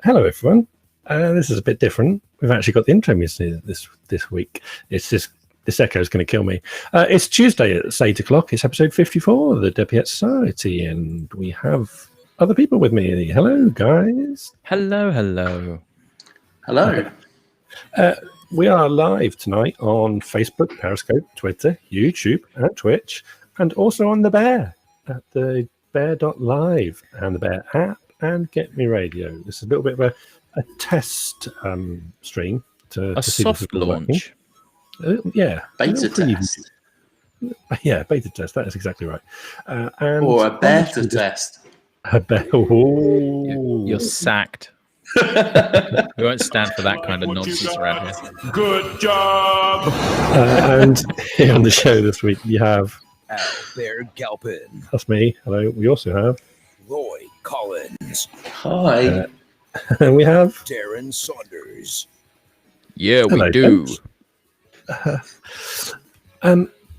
Hello, everyone. This is a bit different. We've actually got the intro music this week. It's just this echo is going to kill me. It's Tuesday at 8 o'clock. It's episode 54 of the WPS Society, and we have other people with me. Hello, guys. Hello. We are live tonight on Facebook, Periscope, Twitter, YouTube, and Twitch, and also on the Bear at the bear.live and the Bear app and Get Me Radio. This is a little bit of a test stream to see soft launch. Yeah. Beta test. Yeah, beta test. That is exactly right. Or a beta test. A beta. You're sacked. We won't stand for that kind of nonsense around here. Good job. And here on the show this week, you have Albert Galpin. That's me. Hello. We also have Roy Collins. Hi. and we have Darren Saunders. Yeah, Hello, we do.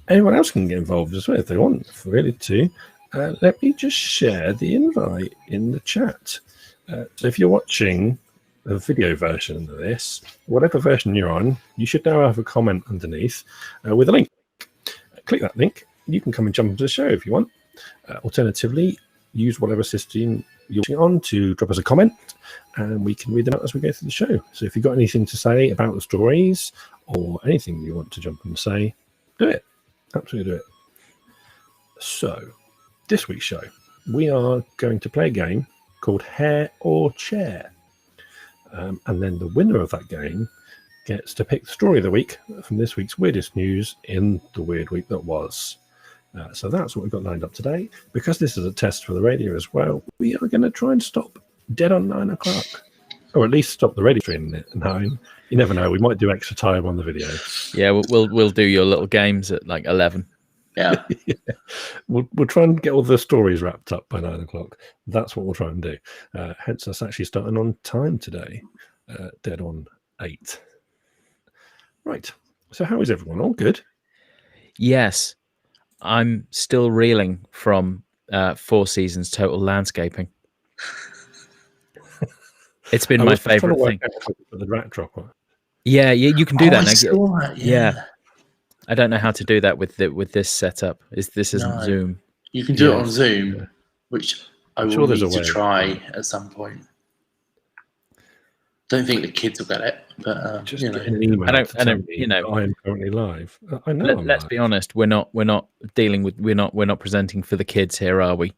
Anyone else can get involved as well if they want, really, to. Let me just share the invite in the chat. So if you're watching the video version of this, whatever version you're on, you should now have a comment underneath with a link. Click that link. You can come and jump into the show if you want. Alternatively, use whatever system you're watching on to drop us a comment, and we can read them out as we go through the show. So if you've got anything to say about the stories or anything you want to jump and say, do it. Absolutely do it. So, this week's show, we are going to play a game called Hair or Chair. And then the winner of that game gets to pick the story of the week from this week's weirdest news in the weird week that was. So that's what we've got lined up today. Because this is a test for the radio as well, we are going to try and stop dead on 9 o'clock. Or at least stop the radio stream at 9. You never know. We might do extra time on the video. Yeah, we'll do your little games at like 11. Yeah. Yeah. We'll try and get all the stories wrapped up by 9 o'clock. That's what we'll try and do. Hence us actually starting on time today. Dead on 8. Right. So how is everyone? All good? Yes, I'm still reeling from 4 Seasons Total Landscaping. It's been my favourite thing. For the rat drop one. Yeah, you can do that I now. saw that, Yeah. I don't know how to do that with this setup. This isn't No. Zoom. You can do it on Yes. Zoom, which I sure will there's need a to way. try at some point. Don't think the kids will get it, but Just you know. get an email. I don't- to tell me you know. I am currently live. I know. Let's be honest. We're not dealing with. We're not presenting for the kids here, are we?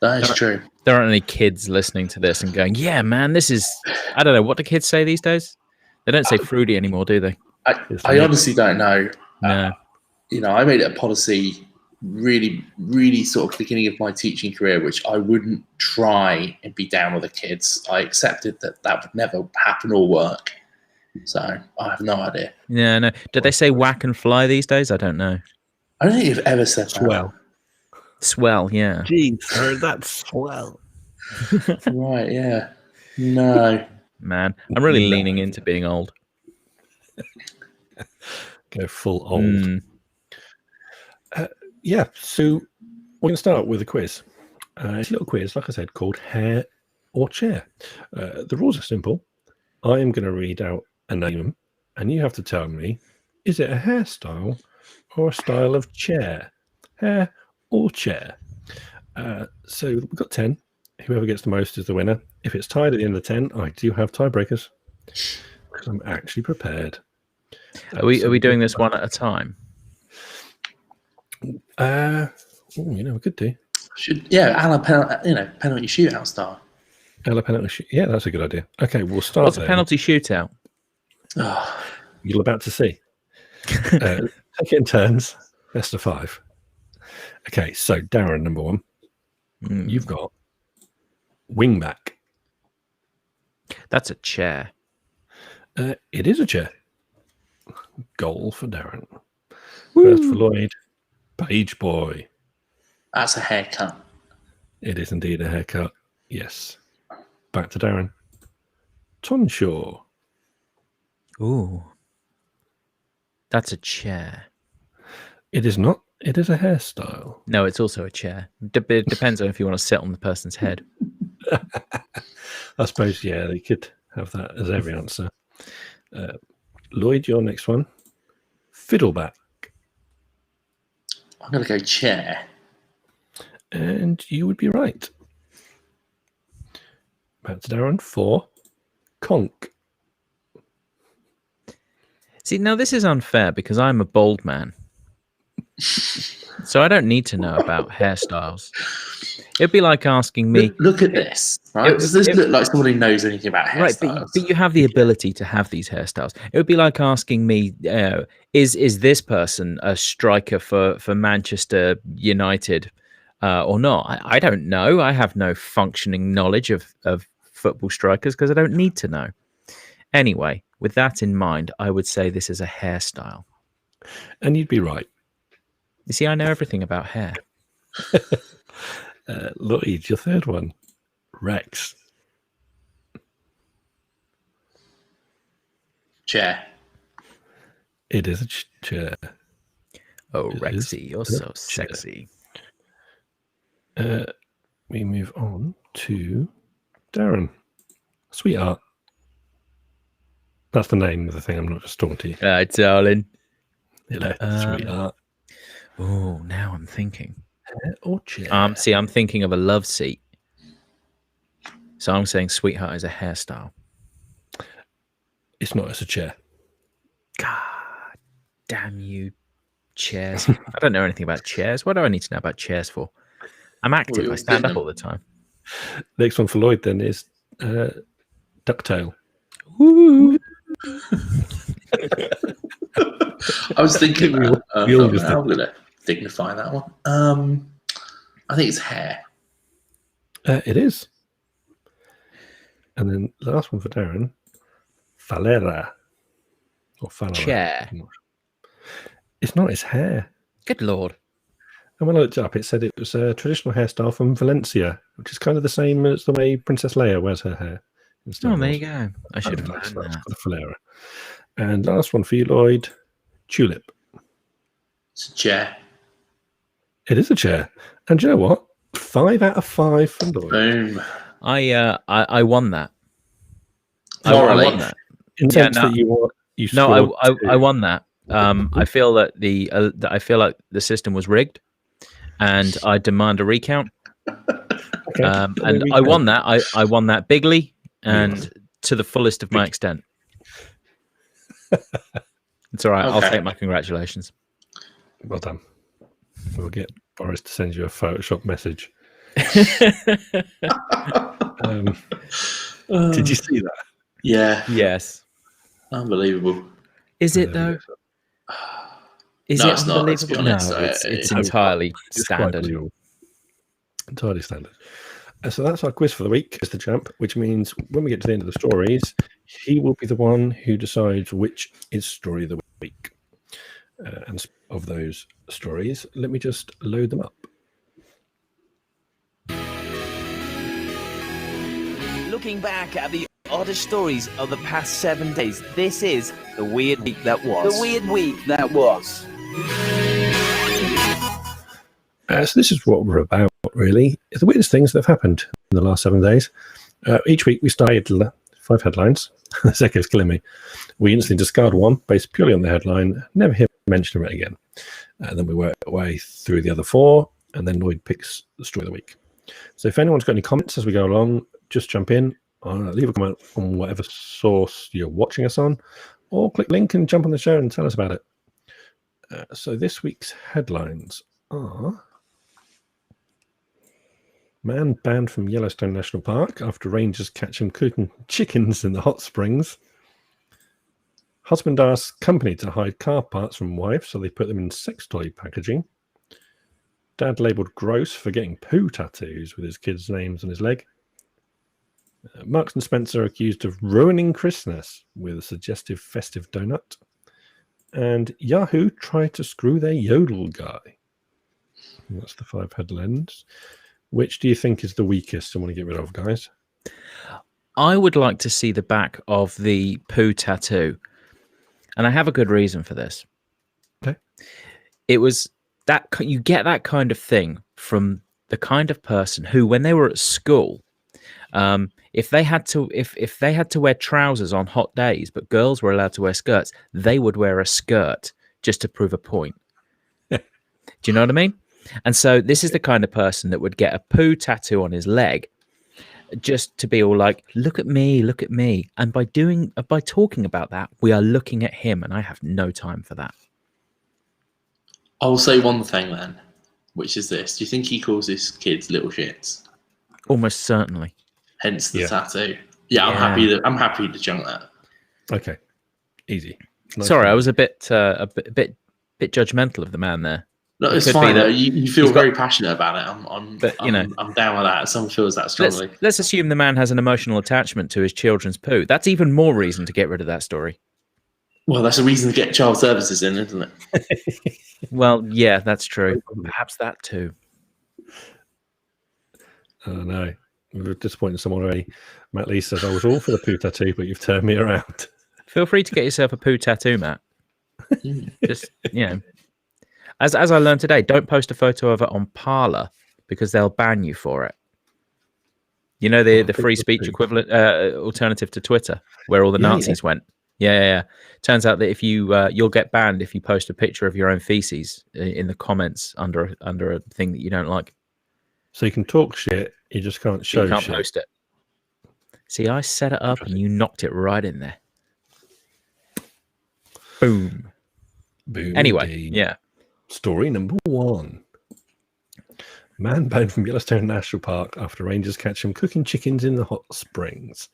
That is true. There aren't any kids listening to this and going, "Yeah, man, this is." I don't know what do kids say these days. They don't say fruity anymore, do they? I honestly don't know. No. You know, I made it a policy really, really sort of beginning of my teaching career, which I wouldn't try and be down with the kids. I accepted that would never happen or work. So I have no idea. Yeah, no. Did they say whack and fly these days? I don't know. I don't think you've ever said that. Swell. Swell, yeah. Jeez, sir, that's swell. Right, yeah. No. Man, I'm really leaning into being old. Go full old. Mm. Yeah, so we're going to start with a quiz. It's a little quiz, like I said, called Hair or Chair. The rules are simple. I am going to read out a name, and you have to tell me, is it a hairstyle or a style of chair? Hair or chair? So we've got 10. Whoever gets the most is the winner. If it's tied at the end of 10, I do have tiebreakers because I'm actually prepared. Are we doing this one at a time? We could do. Penalty shootout style. Yeah, that's a good idea. Okay, we'll start. What's a then. penalty shootout? Oh, You're about to see. Take it in turns. Best of 5. Okay, so Darren, number 1. You've got wingback. That's a chair. It is a chair. Goal for Darren. First for Lloyd. Page boy. that's a haircut. It is indeed a haircut. Yes. Back to Darren. Tonsure. Ooh. That's a chair. It is not. It is a hairstyle. No, it's also a chair. It depends on if you want to sit on the person's head. I suppose, yeah, they could have that as every answer. Lloyd, your next one. Fiddleback. I'm going to go chair. And you would be right. Back to Darren. 4. Conk. See, now this is unfair because I'm a bald man. So I don't need to know about hairstyles. It'd be like asking me... Look at this, right? Does this look like someone who knows anything about hairstyles? Right, but you have the ability to have these hairstyles. It would be like asking me, is this person a striker for Manchester United or not? I don't know. I have no functioning knowledge of football strikers because I don't need to know. Anyway, with that in mind, I would say this is a hairstyle. And you'd be right. You see, I know everything about hair. Lloyd, your third one. Rex. Chair. It is a chair. Oh, It Rexy, is you're a so chair. sexy. We move on to Darren. Sweetheart. That's the name of the thing. I'm not just talking to you. Darling. Hello, sweetheart. Oh, now I'm thinking. Hair or chair? See, I'm thinking of a love seat. So I'm saying sweetheart is a hairstyle. It's not. It's a chair. God damn you, chairs. I don't know anything about chairs. What do I need to know about chairs for? I'm active. Well, I stand up them. all the time. Next one for Lloyd then is ducktail. Woo! I was thinking, We all just I'm going to dignify that one. I think it's hair. It is. And then the last one for Darren, falera. Or falera. Chair. It's not. It's hair. Good Lord. And when I looked it up, it said it was a traditional hairstyle from Valencia, which is kind of the same as the way Princess Leia wears her hair. in Star Oh, there Wars. you go. I should have That's known that. called a falera. And last one for you, Lloyd, tulip. It's a chair. It is a chair. And do you know what? 5 out of 5 for Lloyd. Boom. I won that. I Morally. won that. In the Yeah, sense that you No, scored I won that. I feel that I feel like the system was rigged, and I demand a recount. Okay. And I won that. I won that bigly and to the fullest of my extent. It's all right. I'll Okay. take my congratulations. Well done. We'll get Boris to send you a Photoshop message. Did you see that? Yeah. Yes. Unbelievable. Is it though? Is No, it it's not, let's be unbelievable? honest. No, it's It's entirely It's quite standard. believable. Entirely standard. So that's our quiz for the week, is the champ, which means when we get to the end of the stories, he will be the one who decides which is story of the week. And of those stories, let me just load them up. Looking back at the oddest stories of the past 7 days, this is the weird week that was. The weird week that was. So this is what we're about, really. It's the weirdest things that have happened in the last 7 days. Each week we start 5 headlines. This echo's killing me. We instantly discard one based purely on the headline, never hear mention of it again. And then we work our way through the other 4, and then Lloyd picks the story of the week. So if anyone's got any comments as we go along, just jump in, leave a comment on whatever source you're watching us on, or click link and jump on the show and tell us about it. So this week's headlines are: man banned from Yellowstone National Park after rangers catch him cooking chickens in the hot springs. Husband asks company to hide car parts from wife, so they put them in sex toy packaging. Dad labelled gross for getting poo tattoos with his kids' names on his leg. Marks and Spencer are accused of ruining Christmas with a suggestive festive donut. And Yahoo tried to screw their Yodel Guy. That's the 5 headlines. Which do you think is the weakest I want to get rid of, guys? I would like to see the back of the Poo Tattoo, and I have a good reason for this. Okay. It was that you get that kind of thing from the kind of person who, when they were at school, If they had to wear trousers on hot days, but girls were allowed to wear skirts, they would wear a skirt just to prove a point. Do you know what I mean? And so this is the kind of person that would get a poo tattoo on his leg just to be all like, look at me. And by talking about that, we are looking at him, and I have no time for that. I'll say one thing then, which is this. Do you think he calls his kids little shits? Almost certainly. Hence the tattoo. Yeah, I'm happy to chunk that. Okay. Easy. Nice. Sorry, I was a bit judgmental of the man there. No, it's fine. You feel very passionate about it. I'm down with that. Someone feels that strongly. Let's assume the man has an emotional attachment to his children's poo. That's even more reason to get rid of that story. Well, that's a reason to get child services in, isn't it? Well, yeah, that's true. Perhaps that too. Oh no, we're disappointing someone already. Matt Lee says I was all for the poo tattoo, but you've turned me around. Feel free to get yourself a poo tattoo, Matt. Just as I learned today, don't post a photo of it on Parler because they'll ban you for it. You know the free speech equivalent alternative to Twitter, where all the Nazis went. Yeah. Turns out that if you'll get banned if you post a picture of your own feces in the comments under a thing that you don't like. So you can talk shit, you just can't show shit. You can't post it. See, I set it up and you knocked it right in there. Boom. Anyway, indeed. Yeah. Story number 1. Man banned from Yellowstone National Park after rangers catch him cooking chickens in the hot springs.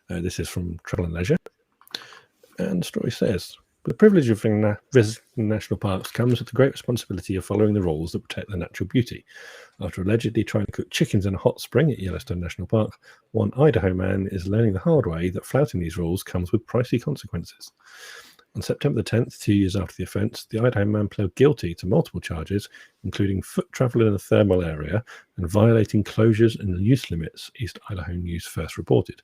This is from Travel and Leisure. And the story says, the privilege of visiting national parks comes with the great responsibility of following the rules that protect their natural beauty. After allegedly trying to cook chickens in a hot spring at Yellowstone National Park, one Idaho man is learning the hard way that flouting these rules comes with pricey consequences. On September the 10th, 2 years after the offence, the Idaho man pled guilty to multiple charges, including foot travel in a thermal area and violating closures and use limits, East Idaho News first reported.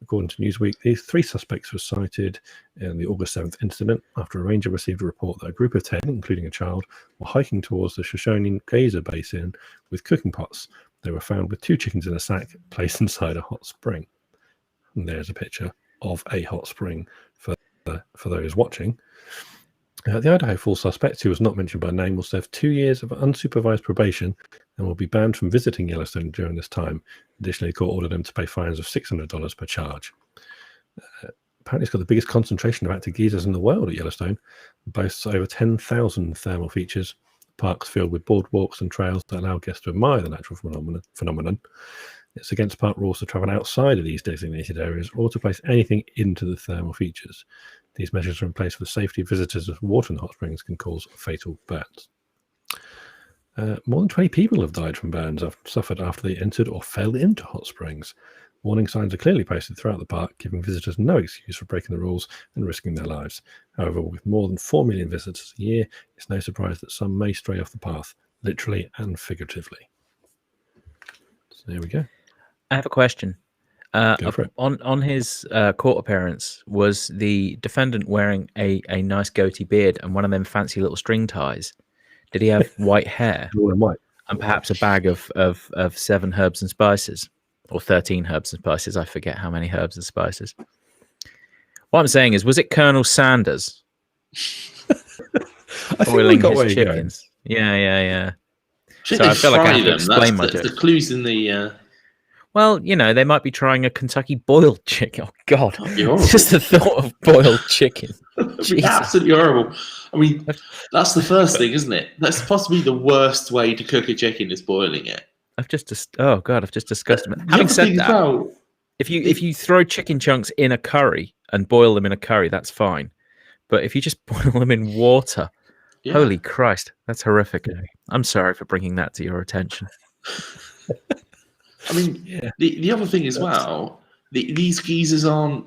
According to Newsweek, these 3 suspects were cited in the August 7th incident after a ranger received a report that a group of 10, including a child, were hiking towards the Shoshone Geyser Basin with cooking pots. They were found with 2 chickens in a sack placed inside a hot spring. And there's a picture of a hot spring for those watching. The Idaho full suspect, who was not mentioned by name, will serve 2 years of unsupervised probation and will be banned from visiting Yellowstone during this time. Additionally, the court ordered him to pay fines of $600 per charge. Apparently, it's got the biggest concentration of active geysers in the world at Yellowstone. It boasts over 10,000 thermal features. The park's filled with boardwalks and trails that allow guests to admire the natural phenomenon. It's against park rules to travel outside of these designated areas or to place anything into the thermal features. These measures are in place for the safety of visitors as water in the hot springs can cause fatal burns. More than 20 people have died from burns suffered after they entered or fell into hot springs. Warning signs are clearly posted throughout the park, giving visitors no excuse for breaking the rules and risking their lives. However, with more than 4 million visitors a year, it's no surprise that some may stray off the path, literally and figuratively. So there we go. I have a question. Go for it. On his court appearance, was the defendant wearing a nice goatee beard and one of them fancy little string ties? Did he have white hair? All in white. And perhaps a bag of 7 herbs and spices? Or 13 herbs and spices. I forget how many herbs and spices. What I'm saying is, was it Colonel Sanders? I think we got where chickens. Yeah. So I feel like I have to explain my the clues in the... Well, they might be trying a Kentucky boiled chicken. Oh, God. You're Just the thought of boiled chicken. Absolutely horrible. I mean, that's the first thing, isn't it? That's possibly the worst way to cook a chicken is boiling it. I've just discussed it. Having said that, if you throw chicken chunks in a curry and boil them in a curry, that's fine. But if you just boil them in water, holy Christ, that's horrific. I'm sorry for bringing that to your attention. I mean, the other thing as well, these geezers aren't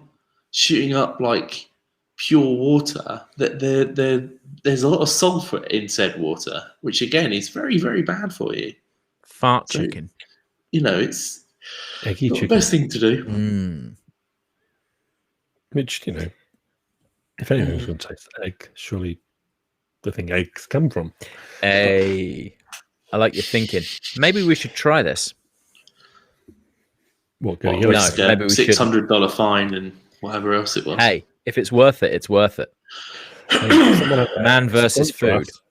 shooting up like pure water. There's a lot of sulfur in said water, which again is very, very bad for you. Fart chicken. It's eggy not chicken. the best thing to do. Which, if anyone's going to taste the egg, surely the thing eggs come from. Hey, I like your thinking. Maybe we should try this. What, go to What, Yellowstone? risk No, a maybe we shouldn't. $600 fine and whatever else it was. Hey, if it's worth it, it's worth it. Hey, someone out there, Man versus sponsor food. us.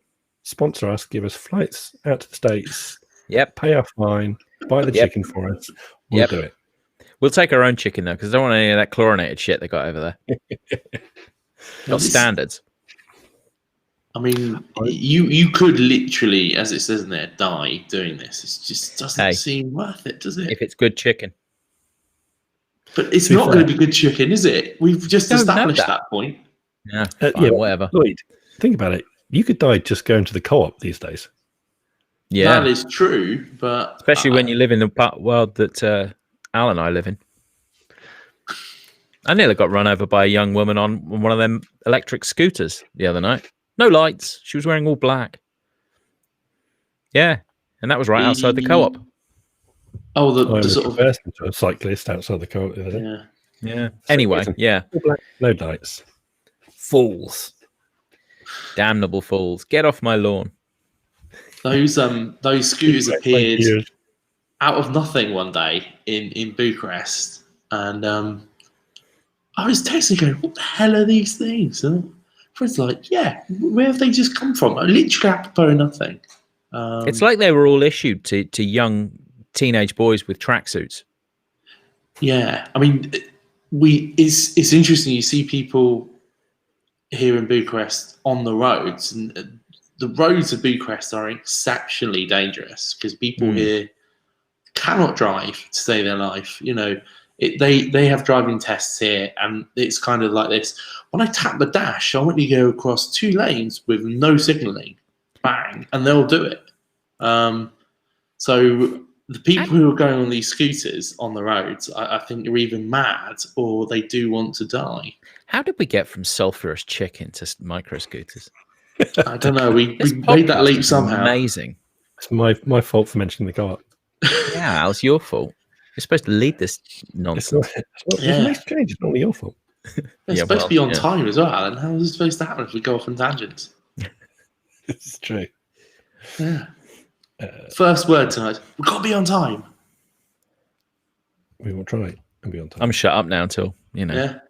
Sponsor us, give us flights out to the States, Yep. pay our fine, buy the Yep. chicken for us. We'll Yep. do it. We'll take our own chicken though, because I don't want any of that chlorinated shit they got over there. Got standards. I mean, you could literally, as it says in there, die doing this. It just doesn't seem worth it, does it? If it's good chicken. But it's To be not fair- going to be good chicken, is it? We've just Don't know established that. that point. Yeah, Yeah, fine, whatever. Lloyd, think about it. You could die just going to the co-op these days. Yeah, That is true, but especially when you live in the world that Al and I live in. I nearly got run over by a young woman on one of them electric scooters the other night. No lights. She was wearing all black. Yeah, and that was right outside the co-op. Oh, I the was sort of conversing to a cyclist outside the co-op the other day. yeah. Yeah. Anyway, reason. yeah. All black, no lights. Fools. Damnable fools. Get off my lawn. Those scooters Thank appeared you. out of nothing one day in Bucharest, and I was texting going, "What the hell are these things?" And friends like, "Yeah, where have they just come from?" I literally apropos nothing. It's like they were all issued to young teenage boys with tracksuits. Yeah, I mean, it's interesting. You see people here in Bucharest on the roads, and the roads of Bucharest are exceptionally dangerous because people here cannot drive to save their life. You know, they have driving tests here, and it's kind of like this. When I tap the dash, I want you to go across 2 lanes with no signalling, bang, and they'll do it. So the people who are going on these scooters on the roads, I think, are either mad or they do want to die. How did we get from sulfurous chicken to micro scooters? I don't know. We This made that podcast leap is somehow. Amazing. It's my fault for mentioning the co-op. Yeah, it's your fault. You're supposed to lead this It's nonsense. not. It's not Yeah. it makes change. It's not your fault. It's Yeah, supposed to be well, on yeah. time as well, Alan. How is it supposed to happen if we go off on tangents? It's true. Yeah. First word tonight. We've got to be on time. We will try and be on time. I'm shut up now until, Yeah.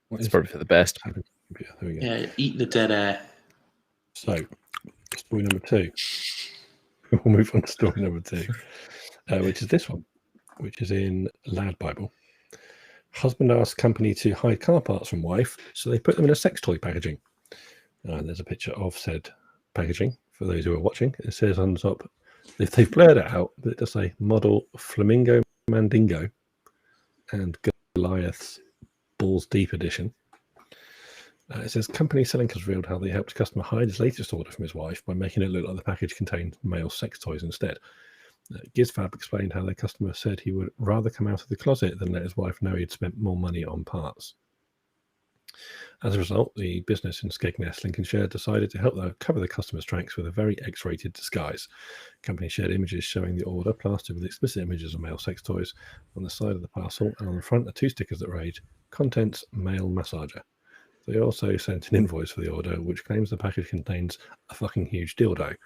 What it's is probably for the best. it? There we go. Yeah. Eat the dead air. So, story number 2. We'll move on to story number 2, which is this one, which is in Lad Bible. Husband asks company to hide car parts from wife, so they put them in a sex toy packaging. There's a picture of said packaging for those who are watching. It says on top, if they've blurred it out, but it does say model Flamingo Mandingo and Goliath's Balls Deep Edition. It says company selling has revealed how they helped a customer hide his latest order from his wife by making it look like the package contained male sex toys instead. Gizfab explained how their customer said he would rather come out of the closet than let his wife know he'd spent more money on parts. As a result, the business in Skegness, Lincolnshire, decided to help cover the customer's tracks with a very X-rated disguise. Company shared images showing the order plastered with explicit images of male sex toys on the side of the parcel, and on the front are 2 stickers that read, "Contents Male Massager." They also sent an invoice for the order, which claims the package contains a fucking huge dildo,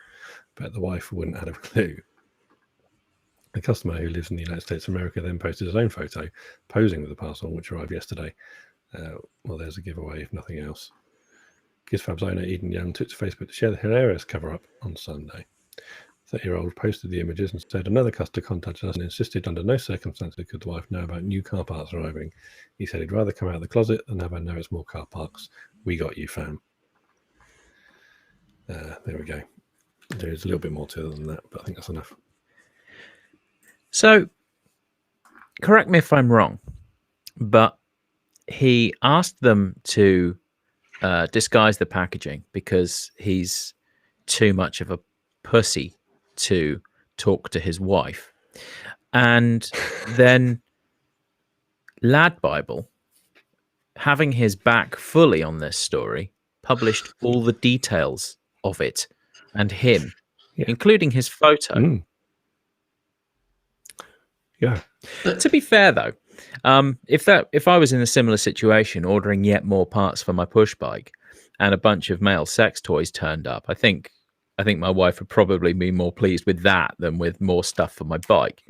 but the wife wouldn't have a clue. The customer, who lives in the United States of America, then posted his own photo, posing with the parcel, which arrived yesterday. Well, there's a giveaway, if nothing else. Gizfab's owner, Eden Young, took to Facebook to share the hilarious cover-up on Sunday. The 30-year-old posted the images and said another customer contacted us and insisted under no circumstances could the wife know about new car parts arriving. He said he'd rather come out of the closet than have her know it's more car parks. We got you, fam. There we go. There's a little bit more to it than that, but I think that's enough. So, correct me if I'm wrong, but he asked them to disguise the packaging because he's too much of a pussy to talk to his wife. And then Lad Bible, having his back fully on this story, published all the details of it and him, including his photo. Yeah. To be fair, though, if I was in a similar situation, ordering yet more parts for my push bike, and a bunch of male sex toys turned up, I think my wife would probably be more pleased with that than with more stuff for my bike.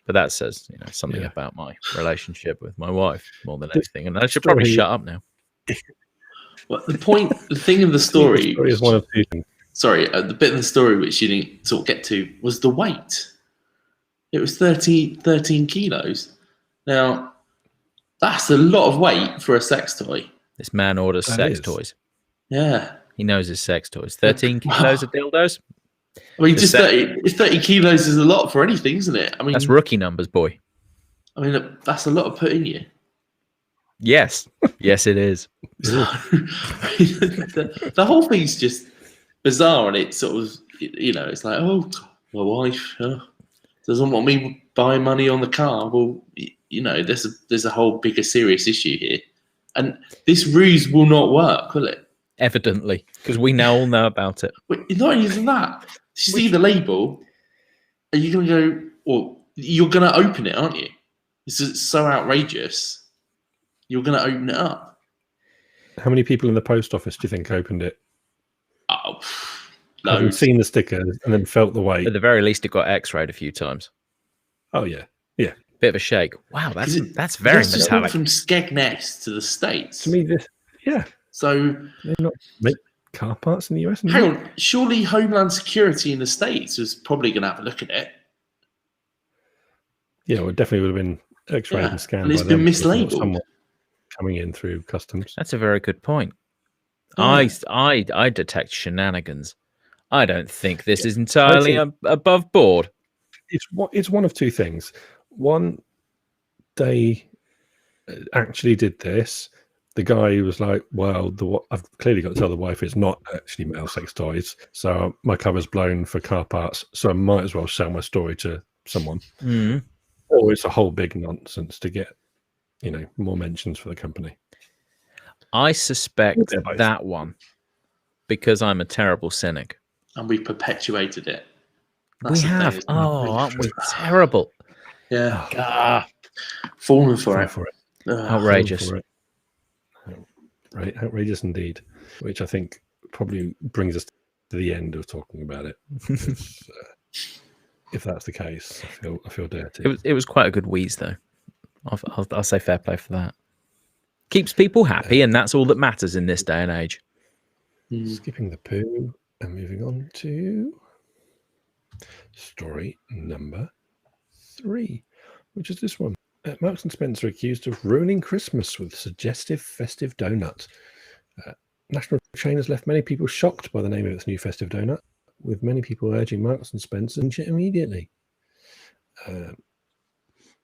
But that says something Yeah. about my relationship with my wife more than This anything. And I should probably story- shut up now. Well, the thing of the The story, story is one of two things. sorry, the bit of the story which you didn't sort of get to was the weight. It was 13 kilos. Now, that's a lot of weight for a sex toy. This man orders That sex is. toys. Yeah. He knows his sex toys. 13 kilos of dildos? I mean, The just set- 30 kilos is a lot for anything, isn't it? I mean, That's rookie numbers, boy. look, that's a lot of put in you. Yes. Yes, it is. So, the whole thing's just bizarre, and it's sort of, it's like, oh, my wife doesn't want me buying money on the car. Well, there's a whole bigger serious issue here, and this ruse will not work, will it? Evidently, because we now all know about it. But not even that. You see the label, are you going to go, or you're going to open it, aren't you? This is so outrageous. You're going to open it up. How many people in the post office do you think opened it? Oh, Having loads. seen the stickers and then felt the weight. At the very least, it got x-rayed a few times. Oh, yeah. Bit of a shake. Wow, that's That's very just gone metallic. from Skegness to the States. To me, this, yeah. So, They not make car parts in the US. hang on. Surely Homeland Security in the States was probably going to have a look at it. Yeah, well, it definitely would have been X-rayed Yeah, and scanned. and it's by been them before mislabeled. someone coming in through customs. That's a very good point. Yeah. I detect shenanigans. I don't think this is entirely above board. It's one of two things. One, they actually did this. The guy was like, well, I've clearly got to tell the wife it's not actually male sex toys. So my cover's blown for car parts. So I might as well sell my story to someone. Mm. Or it's a whole big nonsense to get, more mentions for the company. I suspect They're both. that one because I'm a terrible cynic. And we perpetuated it. We That's the thing, have. isn't it? Oh, aren't we terrible? Yeah. Ah, Falling for Fall it. for it. Ugh. outrageous. For it. Right, outrageous indeed. Which I think probably brings us to the end of talking about it. Because, if that's the case, I feel dirty. It was quite a good wheeze, though. I'll say fair play for that. Keeps people happy, and that's all that matters in this day and age. Skipping the poo and moving on to story number 3, which is this one. Marks and Spencer accused of ruining Christmas with suggestive festive donut. National chain has left many people shocked by the name of its new festive donut, with many people urging Marks and Spencer to launch it immediately.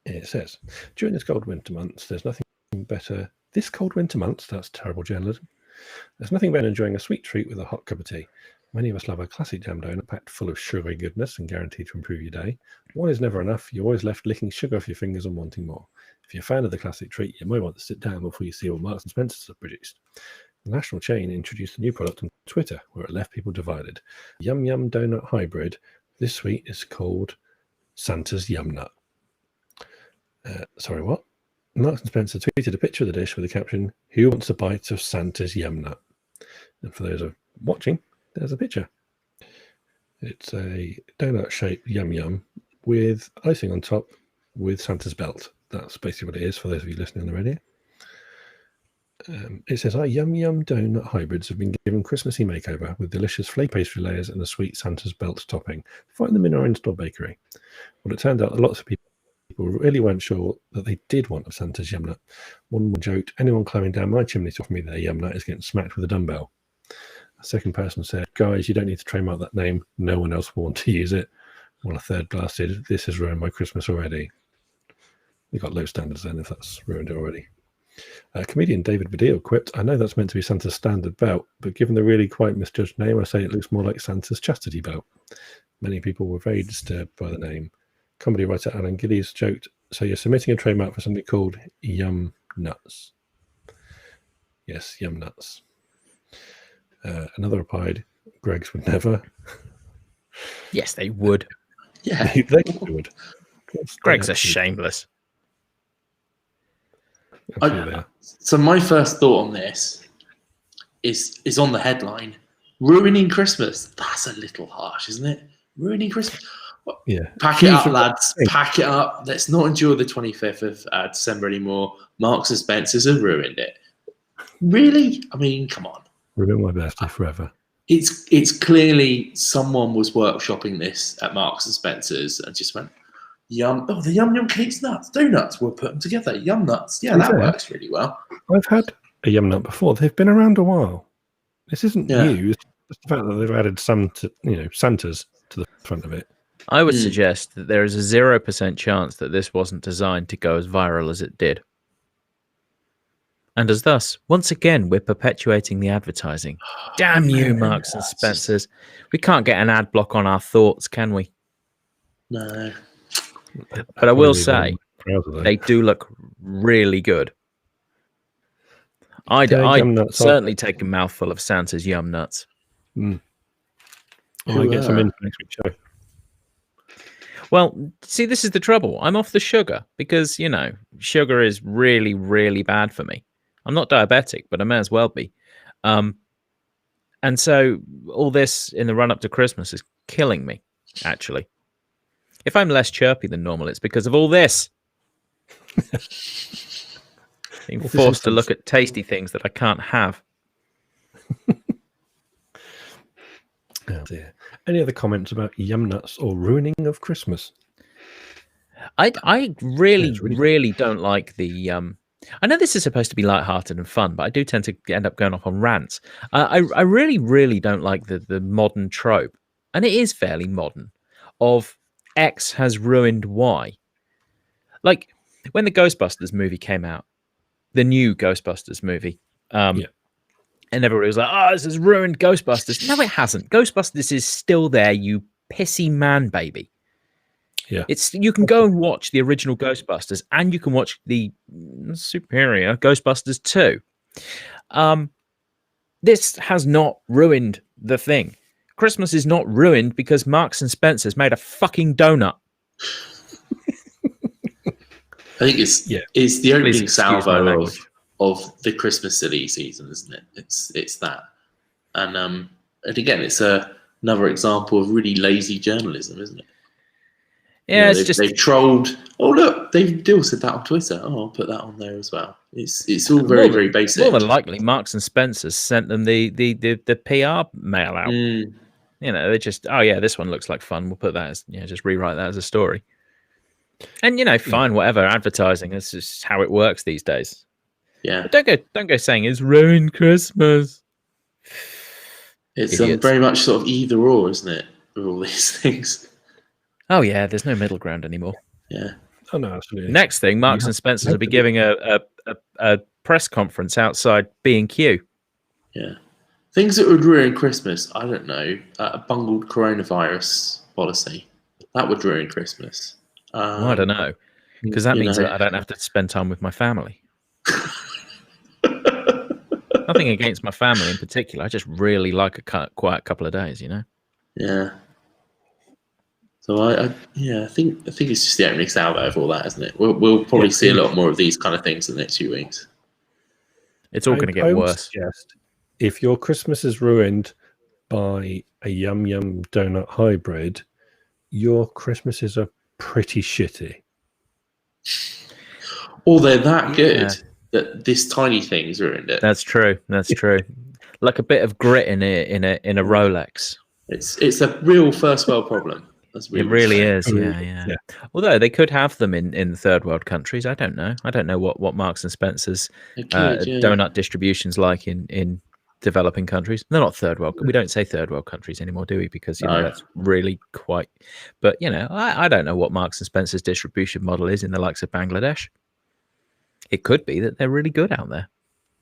It says, during this cold winter months, there's nothing better. This cold winter months, that's terrible journalism. There's nothing better than enjoying a sweet treat with a hot cup of tea. Many of us love a classic jam donut packed full of sugary goodness and guaranteed to improve your day. One is never enough. You're always left licking sugar off your fingers and wanting more. If you're a fan of the classic treat, you might want to sit down before you see what Marks and Spencer have produced. The national chain introduced a new product on Twitter where it left people divided. Yum Yum Donut Hybrid. This sweet is called Santa's Yum Nut. Sorry, what? Marks and Spencer tweeted a picture of the dish with the caption, "Who wants a bite of Santa's Yum Nut?" And for those of watching, there's a picture. It's a donut-shaped Yum Yum with icing on top with Santa's belt. That's basically what it is for those of you listening on the radio. It says, our Yum Yum Donut hybrids have been given Christmassy makeover with delicious flake pastry layers and a sweet Santa's belt topping. Find them in our in-store bakery. Well, it turned out that lots of people really weren't sure that they did want a Santa's Yum Nut. One joked, anyone climbing down my chimney to offer me their Yum Nut is getting smacked with a dumbbell. A second person said, guys, you don't need to trademark that name. No one else will want to use it. While a third blasted, this has ruined my Christmas already. We got low standards then if that's ruined it already. Comedian David Baddiel quipped, I know that's meant to be Santa's standard belt, but given the really quite misjudged name, I say it looks more like Santa's chastity belt. Many people were very disturbed by the name. Comedy writer Alan Gillies joked, so you're submitting a trademark for something called Yum Nuts. Yes, Yum Nuts. Another replied, Greg's would never. Yes, they would. Yeah. They would. Greg's a shameless. So my first thought on this is on the headline. Ruining Christmas. That's a little harsh, isn't it? Ruining Christmas. Yeah. Pack it up, lads. Pack it up. Let's not endure the 25th of December anymore. Marks and Spencer's have ruined it. Really? I mean, come on. Ruin my birthday forever. It's clearly someone was workshopping this at Marks and Spencer's and just went, yum. Oh, the yum cakes nuts, donuts. We'll put them together. Yum nuts. Yeah, that works really well. I've had a yum nut before. They've been around a while. This isn't new. It's just the fact that they've added some to, Santas to the front of it. I would suggest that there is a 0% chance that this wasn't designed to go as viral as it did. And as thus, once again, we're perpetuating the advertising. Damn you, Marks and Spencers. We can't get an ad block on our thoughts, can we? No. But I will say, they do look really good. I'd certainly take a mouthful of Santa's yum nuts. I'll get some in for next week's show. Well, see, this is the trouble. I'm off the sugar because, sugar is really, really bad for me. I'm not diabetic, but I may as well be. And so all this in the run-up to Christmas is killing me, actually. If I'm less chirpy than normal, it's because of all this. Being forced to look at tasty things that I can't have. Oh dear. Any other comments about yum nuts or ruining of Christmas? I really don't like the... I know this is supposed to be lighthearted and fun, but I do tend to end up going off on rants. I really, really don't like the modern trope, and it is fairly modern, of X has ruined Y. Like, when the Ghostbusters movie came out, the new Ghostbusters movie, and everybody was like, oh, this has ruined Ghostbusters. No, it hasn't. Ghostbusters is still there, you pissy man baby. Yeah, you can go and watch the original Ghostbusters, and you can watch the superior Ghostbusters 2. This has not ruined the thing. Christmas is not ruined because Marks and Spencer's made a fucking donut. I think it's the opening salvo of the Christmas silly season, isn't it? It's that, and again, it's another example of really lazy journalism, isn't it? Yeah, they've trolled. Oh look, David Dill said that on Twitter. Oh, I'll put that on there as well. It's all very, very basic. More than likely, Marks and Spencer's sent them the PR mail out. They just, oh yeah, this one looks like fun. We'll put that as, just rewrite that as a story. And fine, whatever. Advertising, this is how it works these days. Yeah. But don't go saying it's ruined Christmas. It's very much sort of either or, isn't it? With all these things. Oh yeah, there's no middle ground anymore. Yeah. Oh no, absolutely. Next thing, Marks and Spencer's will be giving a press conference outside B&Q. Yeah. Things that would ruin Christmas, I don't know. A bungled coronavirus policy. That would ruin Christmas. I don't know. Because that means that I don't have to spend time with my family. Nothing against my family in particular. I just really like a quiet couple of days, Yeah. So I think it's just the opening salvo of all that, isn't it? We'll probably see a lot more of these kind of things in the next few weeks. It's all going to get worse. Suggest if your Christmas is ruined by a yum yum donut hybrid, your Christmases are pretty shitty. Or they're that good that this tiny thing's ruined it. That's true. Like a bit of grit in a Rolex. It's a real first world problem. It really is, yeah. Although they could have them in third world countries. I don't know. I don't know what Marks and Spencer's donut distribution's like in developing countries. They're not third world. We don't say third world countries anymore, do we? Because that's really quite. But I don't know what Marks and Spencer's distribution model is in the likes of Bangladesh. It could be that they're really good out there.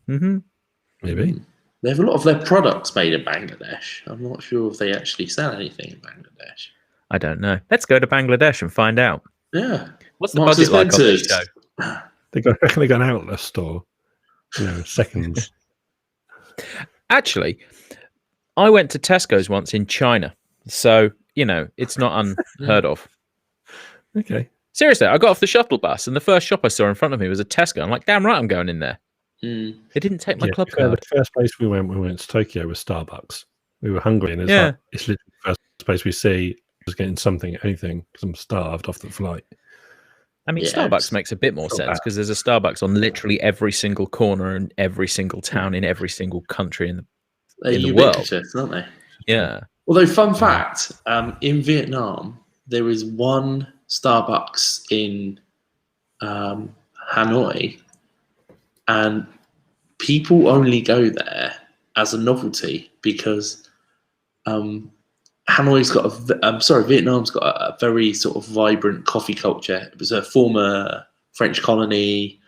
Maybe they have a lot of their products made in Bangladesh. I'm not sure if they actually sell anything in Bangladesh. I don't know. Let's go to Bangladesh and find out. Yeah. What's the budget like on this show? They got an outlet store. Seconds. Actually, I went to Tesco's once in China, so it's not unheard of. Okay. Seriously, I got off the shuttle bus, and the first shop I saw in front of me was a Tesco. I'm like, damn right, I'm going in there. They didn't take my club card. The first place we went to Tokyo was Starbucks. We were hungry, and it's literally the first place we see. was getting something, anything, because I'm starved off the flight. I mean, Yeah, Starbucks it's- makes a bit more not sense bad. because there's a Starbucks on literally every single corner in every single town in every single country in the They're in the world. ubiquitous, aren't they? Yeah. Although, fun fact, in Vietnam, there is one Starbucks in Hanoi, and people only go there as a novelty because Vietnam's got a very sort of vibrant coffee culture. It was a former French colony.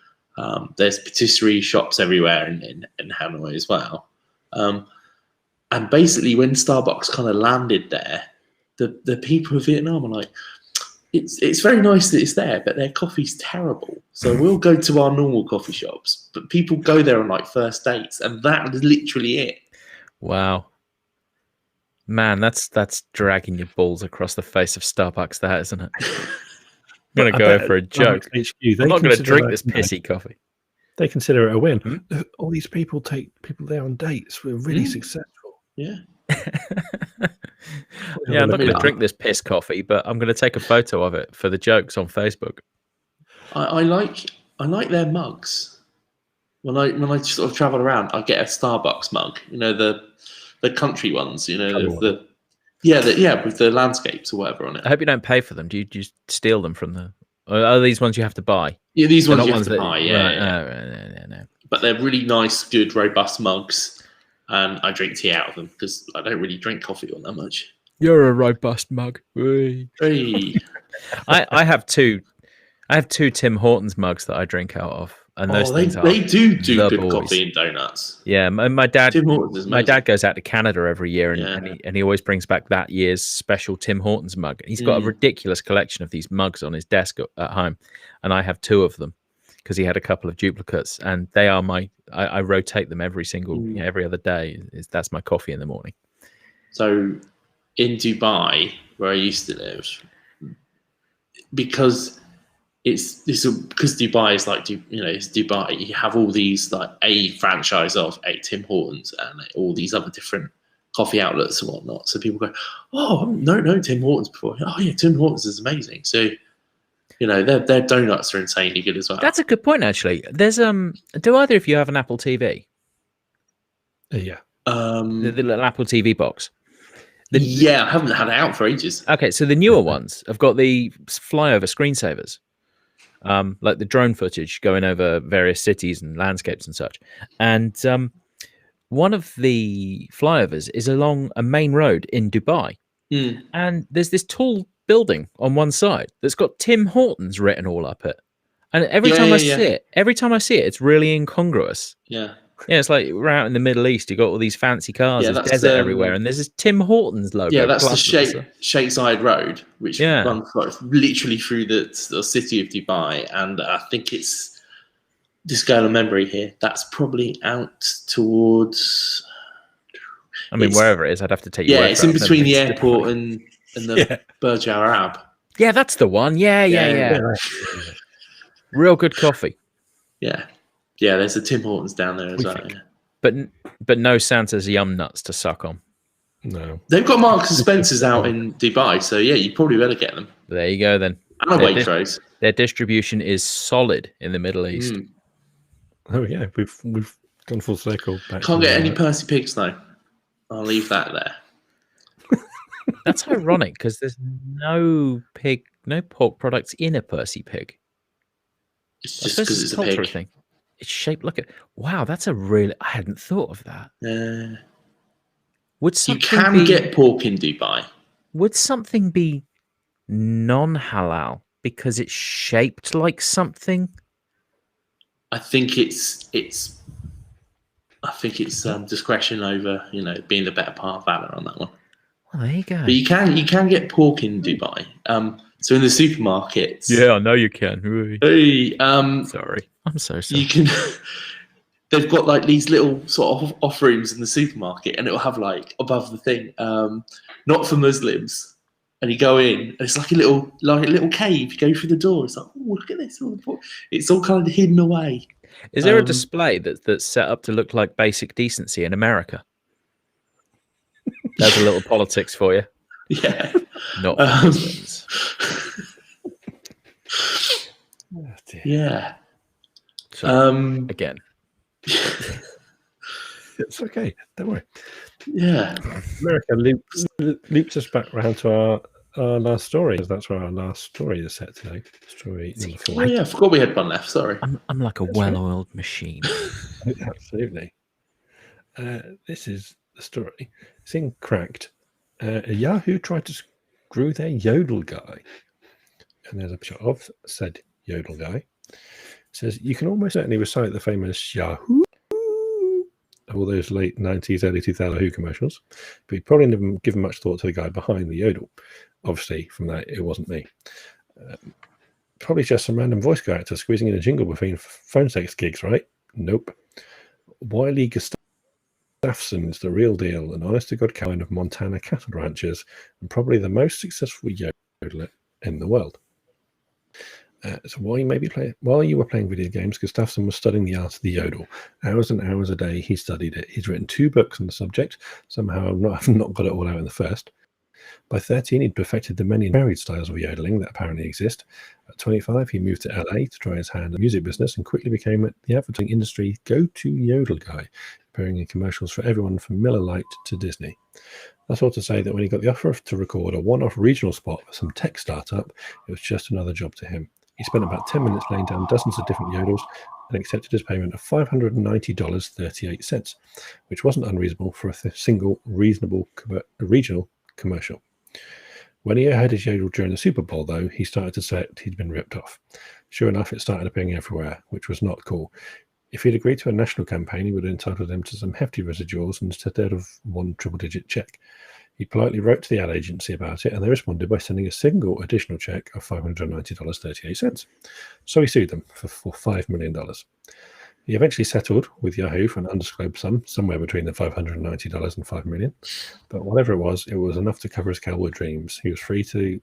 There's patisserie shops everywhere in Hanoi as well. And basically, when Starbucks kind of landed there, the people of Vietnam are like, it's very nice that it's there, but their coffee's terrible. So we'll go to our normal coffee shops. But people go there on like first dates, and that is literally it. Wow. Man, that's dragging your balls across the face of Starbucks, that isn't it? I'm gonna I go bet for a joke. Starbucks HQ, I'm they not gonna consider drink that, this you know, pissy coffee. They consider it a win. Hmm? All these people take people there on dates. We're really successful. Yeah. Yeah, I'm not mean, going to drink this piss coffee, but I'm going to take a photo of it for the jokes on Facebook. I like their mugs. When I sort of travel around, I get a Starbucks mug. You know, the country ones. You know, Colour with the landscapes or whatever on it. I hope you don't pay for them. Do you just steal them from the? Or are these ones you have to buy? Yeah, these They're ones not you have to buy. Yeah, right, yeah. no. But they're really nice, good, robust mugs, and I drink tea out of them because I don't really drink coffee all that much. You're a robust mug. Hey. Hey. I have two. I have two Tim Hortons mugs that I drink out of, and those things they do the good boys. coffee and donuts. Yeah, my dad. Tim Hortons is My amazing. dad goes out to Canada every year, and, Yeah. and he always brings back that year's special Tim Hortons mug. He's got a ridiculous collection of these mugs on his desk at home, and I have two of them because he had a couple of duplicates, and they are I rotate them every single every other day. That's my coffee in the morning. So in Dubai, where I used to live, because because Dubai is like, it's Dubai. You have all these like a franchise of Tim Hortons and all these other different coffee outlets and whatnot. So people go, oh, no Tim Hortons before. Oh yeah, Tim Hortons is amazing. So their donuts are insanely good as well. That's a good point, actually. There's do either of you have an Apple TV? Yeah. The little Apple TV box. I haven't had it out for ages. Okay, so the newer ones have got the flyover screensavers, like the drone footage going over various cities and landscapes and such. And one of the flyovers is along a main road in Dubai, and there's this tall building on one side that's got Tim Hortons written all up it. And every time I see it, it's really incongruous. Yeah. Yeah, it's like we're out in the Middle East. You got all these fancy cars, there's desert everywhere, and there's this Tim Hortons logo. Yeah, that's the Sheikh Zayed Road, which runs literally through the city of Dubai, and I think it's just going on memory here. That's probably out towards. I mean, wherever it is, I'd have to take. Yeah, it's in between the airport and the Burj Al Arab. Yeah, that's the one. Yeah. Real good coffee. Yeah. Yeah, there's a Tim Hortons down there as well. Yeah. But no Santa's yum nuts to suck on. No. They've got Marks and Spencer's out in Dubai, so yeah, you probably better get them. There you go then. And a Waitrose. Their distribution is solid in the Middle East. Oh yeah, we've gone full circle. Can't get any Percy Pigs though. I'll leave that there. That's ironic because there's no pork products in a Percy Pig. It's just because it's a pig. Thing. It's shaped like wow, that's a really. I hadn't thought of that. Would you can get pork in Dubai? Would something be non-halal because it's shaped like something? I think it's discretion over being the better part of valor on that one. Well, there you go. But you can get pork in Dubai. So in the supermarkets. Yeah, I know you can. Hey, sorry. I'm so sorry. You can. They've got like these little sort of offerings in the supermarket, and it'll have like above the thing, not for Muslims. And you go in, and it's like a little cave. You go through the door. It's like, oh, look at this! It's all kind of hidden away. Is there a display that's set up to look like Basic Decency in America? There's a little politics for you. Yeah. Not for Muslims. Oh, dear. Yeah. Sorry. Again. It's okay. Don't worry. Yeah. America loops us back round to our last story, because that's where our last story is set today. Story number 4. Oh yeah, I forgot we had one left. Sorry. I'm like a That's right. well-oiled machine. Absolutely. This is the story. It's in Cracked. Yahoo tried to screw their Yodel Guy. And there's a picture of said Yodel Guy. It says, you can almost certainly recite the famous Yahoo, all those late 90s, early 2000 Yahoo commercials, but you probably never given much thought to the guy behind the Yodel. Obviously, from that, it wasn't me. Probably just some random voice character squeezing in a jingle between phone sex gigs, right? Nope. Wiley Gustafson is the real deal, an honest-to-God kind of Montana cattle ranchers, and probably the most successful yodeler in the world. So while you were playing video games, Gustafson was studying the art of the yodel. Hours and hours a day, he studied it. He's written 2 books on the subject. Somehow I've not got it all out in the first. By 13, he'd perfected the many varied styles of yodeling that apparently exist. At 25, he moved to LA to try his hand in the music business and quickly became the advertising industry go-to yodel guy, appearing in commercials for everyone from Miller Lite to Disney. That's all to say that when he got the offer to record a one-off regional spot for some tech startup, it was just another job to him. He spent about 10 minutes laying down dozens of different yodels and accepted his payment of $590.38, which wasn't unreasonable for a single reasonable regional commercial. When he heard his yodel during the Super Bowl, though, he started to say he'd been ripped off. Sure enough, it started appearing everywhere, which was not cool. If he'd agreed to a national campaign, he would have entitled them to some hefty residuals instead of one triple-digit check. He politely wrote to the ad agency about it, and they responded by sending a single additional check of $590.38. So he sued them for $5 million. He eventually settled with Yahoo for an undisclosed sum, somewhere between the $590 and $5 million. But whatever it was enough to cover his cowboy dreams. He was free from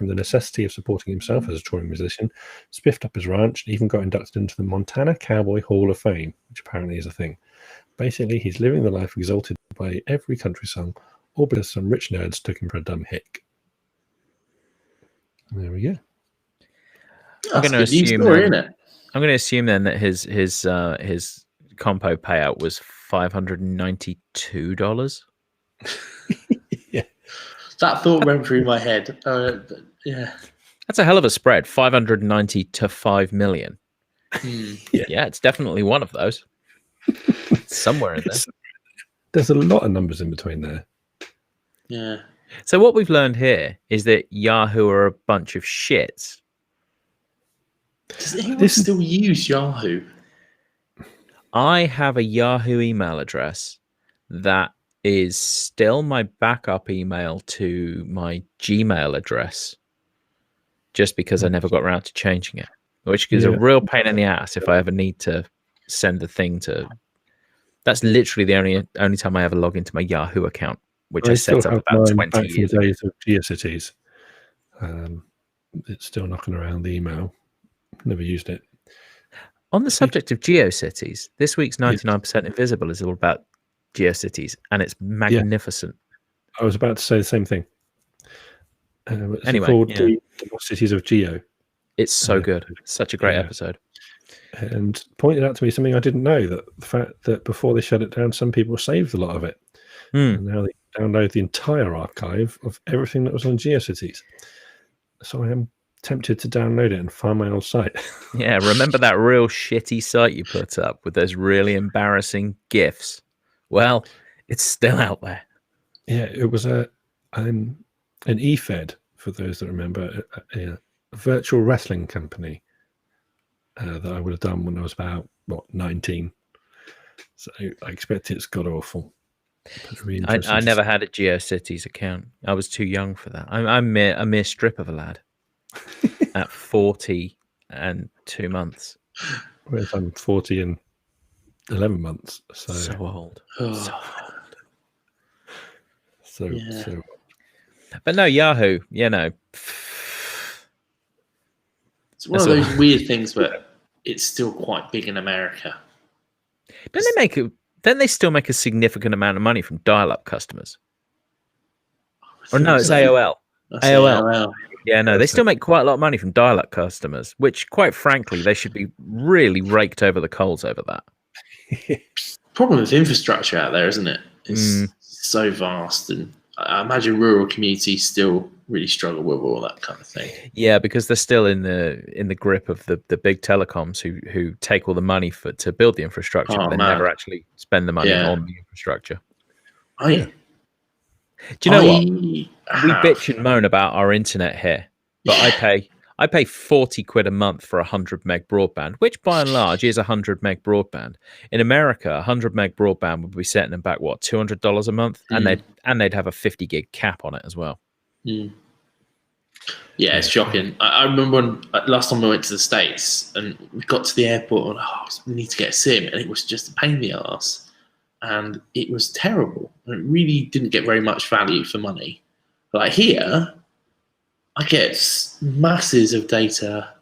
the necessity of supporting himself as a touring musician, spiffed up his ranch, and even got inducted into the Montana Cowboy Hall of Fame, which apparently is a thing. Basically, he's living the life exalted by every country song, all because some rich nerds took him for a dumb hick. There we go. I'm going to assume story, isn't it? I'm going to assume then that his compo payout was $592. Yeah, that thought went through my head. But yeah, that's a hell of a spread. 590 to 5 million. Yeah, it's definitely one of those. Somewhere in there. There's a lot of numbers in between there. Yeah. So what we've learned here is that Yahoo are a bunch of shits. Does anyone still use Yahoo? I have a Yahoo email address that is still my backup email to my Gmail address, just because I never got around to changing it, which is a real pain in the ass if I ever need to send the thing to. That's literally the only time I ever log into my Yahoo account, which I set up about 20 years ago. Days of GeoCities. It's still knocking around the email. Never used it. On the subject of GeoCities, this week's 99% Invisible is all about GeoCities, and it's magnificent. I was about to say the same thing. Anyway, called the Cities of Geo. It's so good. Such a great episode. And pointed out to me something I didn't know, that the fact that before they shut it down, some people saved a lot of it. And now they download the entire archive of everything that was on GeoCities. So I am tempted to download it and find my old site. Yeah, remember that real shitty site you put up with those really embarrassing GIFs? Well, it's still out there. Yeah, it was an eFed, for those that remember, a virtual wrestling company that I would have done when I was about 19. So I expect it's god awful. Really I never had a GeoCities account. I was too young for that. I'm a mere strip of a lad at 40 and 2 months. Whereas I'm 40 and 11 months. So old. So old. So. But no, Yahoo, It's one of those weird things where it's still quite big in America. Don't they still make a significant amount of money from dial-up customers? Or no, it's AOL. That's AOL. AOL. Yeah, no, they still make quite a lot of money from dial-up customers, which, quite frankly, they should be really raked over the coals over that. Problem with infrastructure out there, isn't it? It's so vast, and I imagine rural communities still really struggle with all that kind of thing. Yeah, because they're still in the grip of the big telecoms who take all the money to build the infrastructure, but they never actually spend the money on the infrastructure. Do you know what? We bitch and moan about our internet here, but I pay 40 quid a month for 100 meg broadband, which by and large is 100 meg broadband. In America, 100 meg broadband would be setting them back $200 a month, and they'd have a 50 gig cap on it as well. Yeah, it's shocking. I remember when last time I went to the States and we got to the airport and we need to get a SIM, and it was just a pain in the ass. And it was terrible. It really didn't get very much value for money. Like here, I get masses of data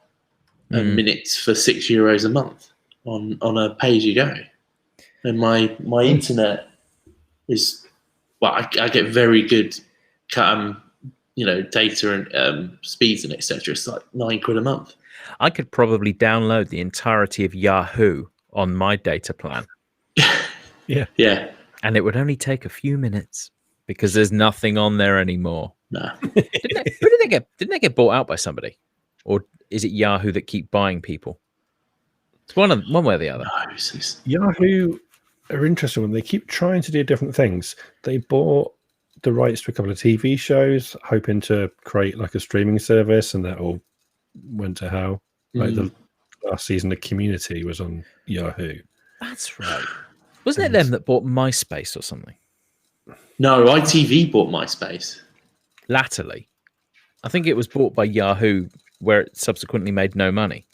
and minutes for €6 a month on a pay-as-you-go. And my internet is, I get very good data and speeds and etc. It's like £9 a month. I could probably download the entirety of Yahoo on my data plan. Yeah. And it would only take a few minutes because there's nothing on there anymore. No. Didn't they get bought out by somebody? Or is it Yahoo that keep buying people? It's one way or the other. No, Yahoo are interesting when they keep trying to do different things. They bought the rights to a couple of TV shows, hoping to create like a streaming service, and that all went to hell. Like the last season of Community was on Yahoo. That's right. Wasn't it them that bought MySpace or something? No, ITV bought MySpace. Latterly. I think it was bought by Yahoo, where it subsequently made no money.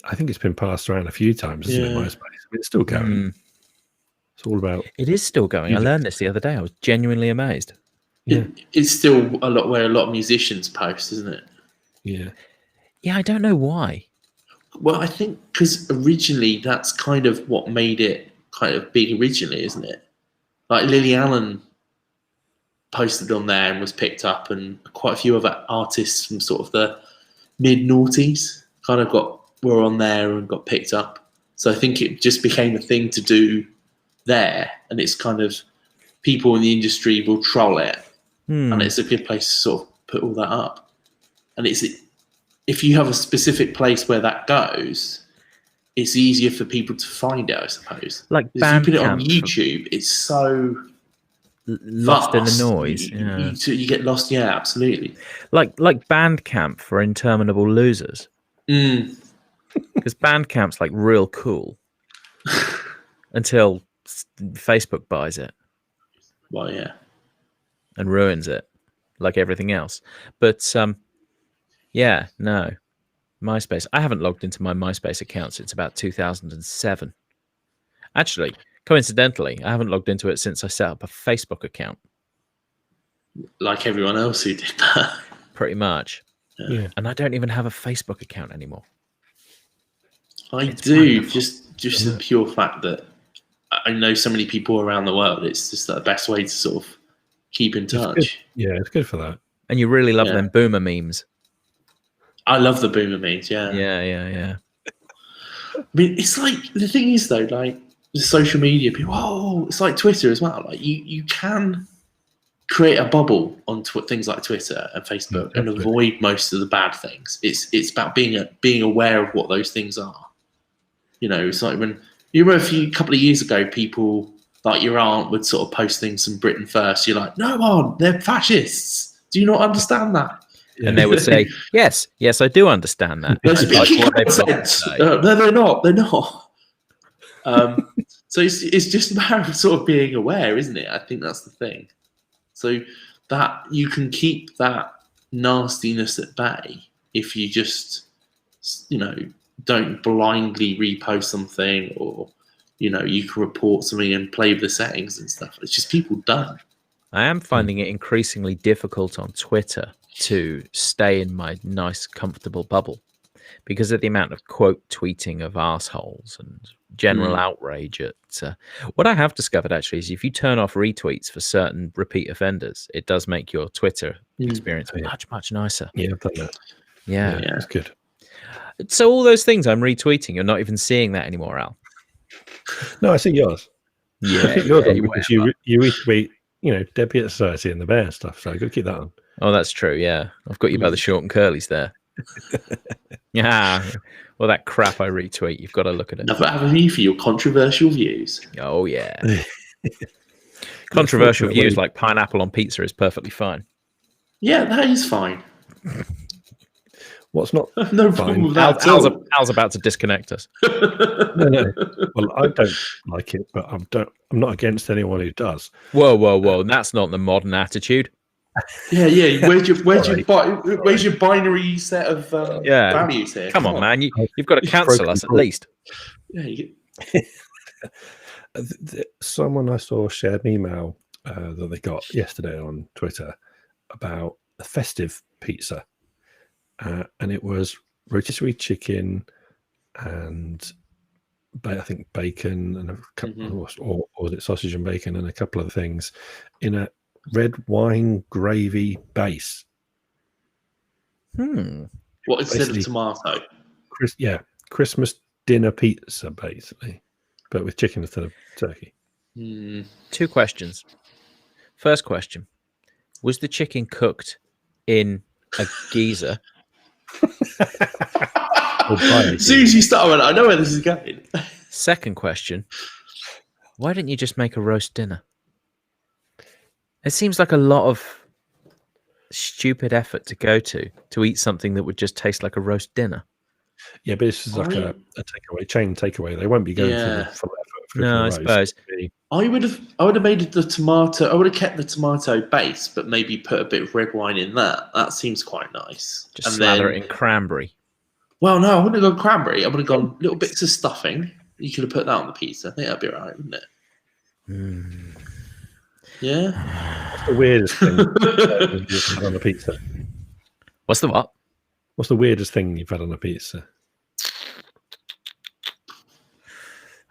I think it's been passed around a few times, isn't it, MySpace? I mean, it's still going. It's all about... It is still going. I learned this the other day. I was genuinely amazed. It's still where a lot of musicians post, isn't it? Yeah. Yeah, I don't know why. Well, I think because originally that's kind of what made it kind of big originally, isn't it? Like Lily Allen posted on there and was picked up, and quite a few other artists from sort of the mid-noughties kind of were on there and got picked up. So I think it just became a thing to do there, and it's kind of people in the industry will troll it, and it's a good place to sort of put all that up. And if you have a specific place where that goes, it's easier for people to find it, I suppose. Like if you put it on Bandcamp. YouTube, it's so Lost in the vast. noise. You get lost. Yeah, absolutely. Like Bandcamp for interminable losers. Because Bandcamp's like real cool until Facebook buys it. Well, yeah. And ruins it, like everything else. But yeah, no. MySpace. I haven't logged into my MySpace account since about 2007. Actually, coincidentally, I haven't logged into it since I set up a Facebook account. Like everyone else who did that. Pretty much. Yeah. And I don't even have a Facebook account anymore. It's just the pure fact that I know so many people around the world. It's just the best way to sort of keep in touch. It's good for that. And you really love them boomer memes. I love the boomer memes, yeah. Yeah. I mean, it's like, the thing is though, like the social media people, it's like Twitter as well. Like you can create a bubble on things like Twitter and Facebook and avoid most of the bad things. It's about being aware of what those things are. You know, it's like when you remember a couple of years ago, people like your aunt would sort of post things from Britain First. You're like, no, Aunt, they're fascists. Do you not understand that? And they would say, yes, I do understand that. They're speaking nonsense. No, they're not. They're not. So it's just a matter of sort of being aware, isn't it? I think that's the thing. So that you can keep that nastiness at bay if you just, don't blindly repost something, or, you can report something and play with the settings and stuff. It's just people don't. I am finding it increasingly difficult on Twitter to stay in my nice, comfortable bubble because of the amount of quote tweeting of assholes and general outrage at what I have discovered actually is if you turn off retweets for certain repeat offenders, it does make your Twitter experience much nicer. Yeah, I've done that. Yeah. It's good. So all those things I'm retweeting, you're not even seeing that anymore, Al. No, I see yours. Yeah, I think yours yeah, on because you retweet, Debbie at Society and the Bear stuff. So I got to keep that on. Oh, that's true. Yeah, I've got you by the short and curlies there. Yeah. Well, that crap I retweet, you've got to look at it. Enough about me for your controversial views. Oh yeah. Controversial views like pineapple on pizza is perfectly fine. Yeah, that is fine. What's not No fine? problem with that. at all. Al's about to disconnect us. No. Well, I don't like it, but I'm not against anyone who does. Whoa. That's not the modern attitude. Yeah. Where's your binary set of values here? Come on, man. You've got to cancel us at least. Yeah. Someone I saw shared an email that they got yesterday on Twitter about a festive pizza. And it was rotisserie chicken and I think bacon and a couple, or was it sausage and bacon and a couple of things in a red wine gravy base. What, instead of tomato? Christmas dinner pizza, basically, but with chicken instead of turkey. 2 questions. First question: was the chicken cooked in a geyser? As soon as you start, I went, I know where this is going. Second question: why didn't you just make a roast dinner? It seems like a lot of stupid effort to go to eat something that would just taste like a roast dinner. Yeah, but this is like a chain takeaway. They won't be going through the full effort. No, I suppose. I would have made the tomato. I would have kept the tomato base, but maybe put a bit of red wine in that. That seems quite nice. Just slather it in cranberry. Well, no, I wouldn't have gone cranberry. I would have gone little bits of stuffing. You could have put that on the pizza. I think that'd be all right, wouldn't it? Yeah. What's the weirdest thing you've had on a pizza? What's the what? What's the weirdest thing you've had on a pizza?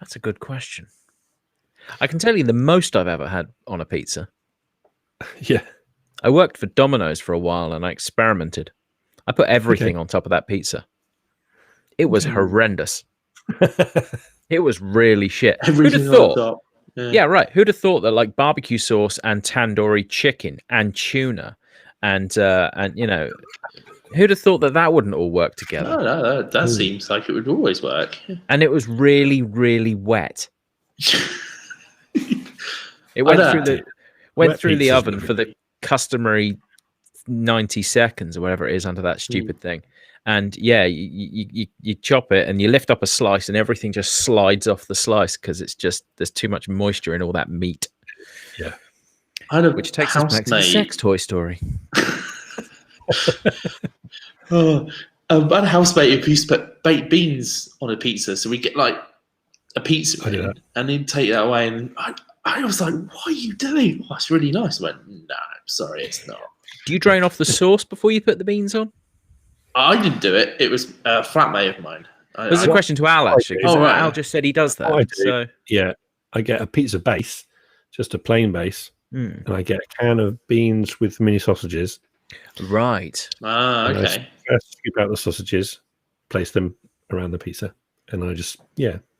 That's a good question. I can tell you the most I've ever had on a pizza. Yeah. I worked for Domino's for a while and I experimented. I put everything on top of that pizza. It was horrendous. It was really shit. Who'd have thought? Yeah, right. Who'd have thought that like barbecue sauce and tandoori chicken and tuna and who'd have thought that wouldn't all work together? No, that seems like it would always work. And it was really, really wet. It went through the oven for the customary 90 seconds or whatever it is under that stupid thing. And yeah, you chop it and you lift up a slice and everything just slides off the slice because it's just there's too much moisture in all that meat. Yeah. Which takes us back to the sex toy story. I had a housemate who used to put baked beans on a pizza. So we get like a pizza and then take that away. And I was like, what are you doing? Oh, that's really nice. I went, no, sorry, it's not. Do you drain off the sauce before you put the beans on? I didn't do it. It was a flatmate of mine. There's a question to Al, actually. Right. Al just said he does that. So yeah, I get a pizza base, just a plain base, and I get a can of beans with mini sausages. Right. Okay. I scoop out the sausages, place them around the pizza, and I just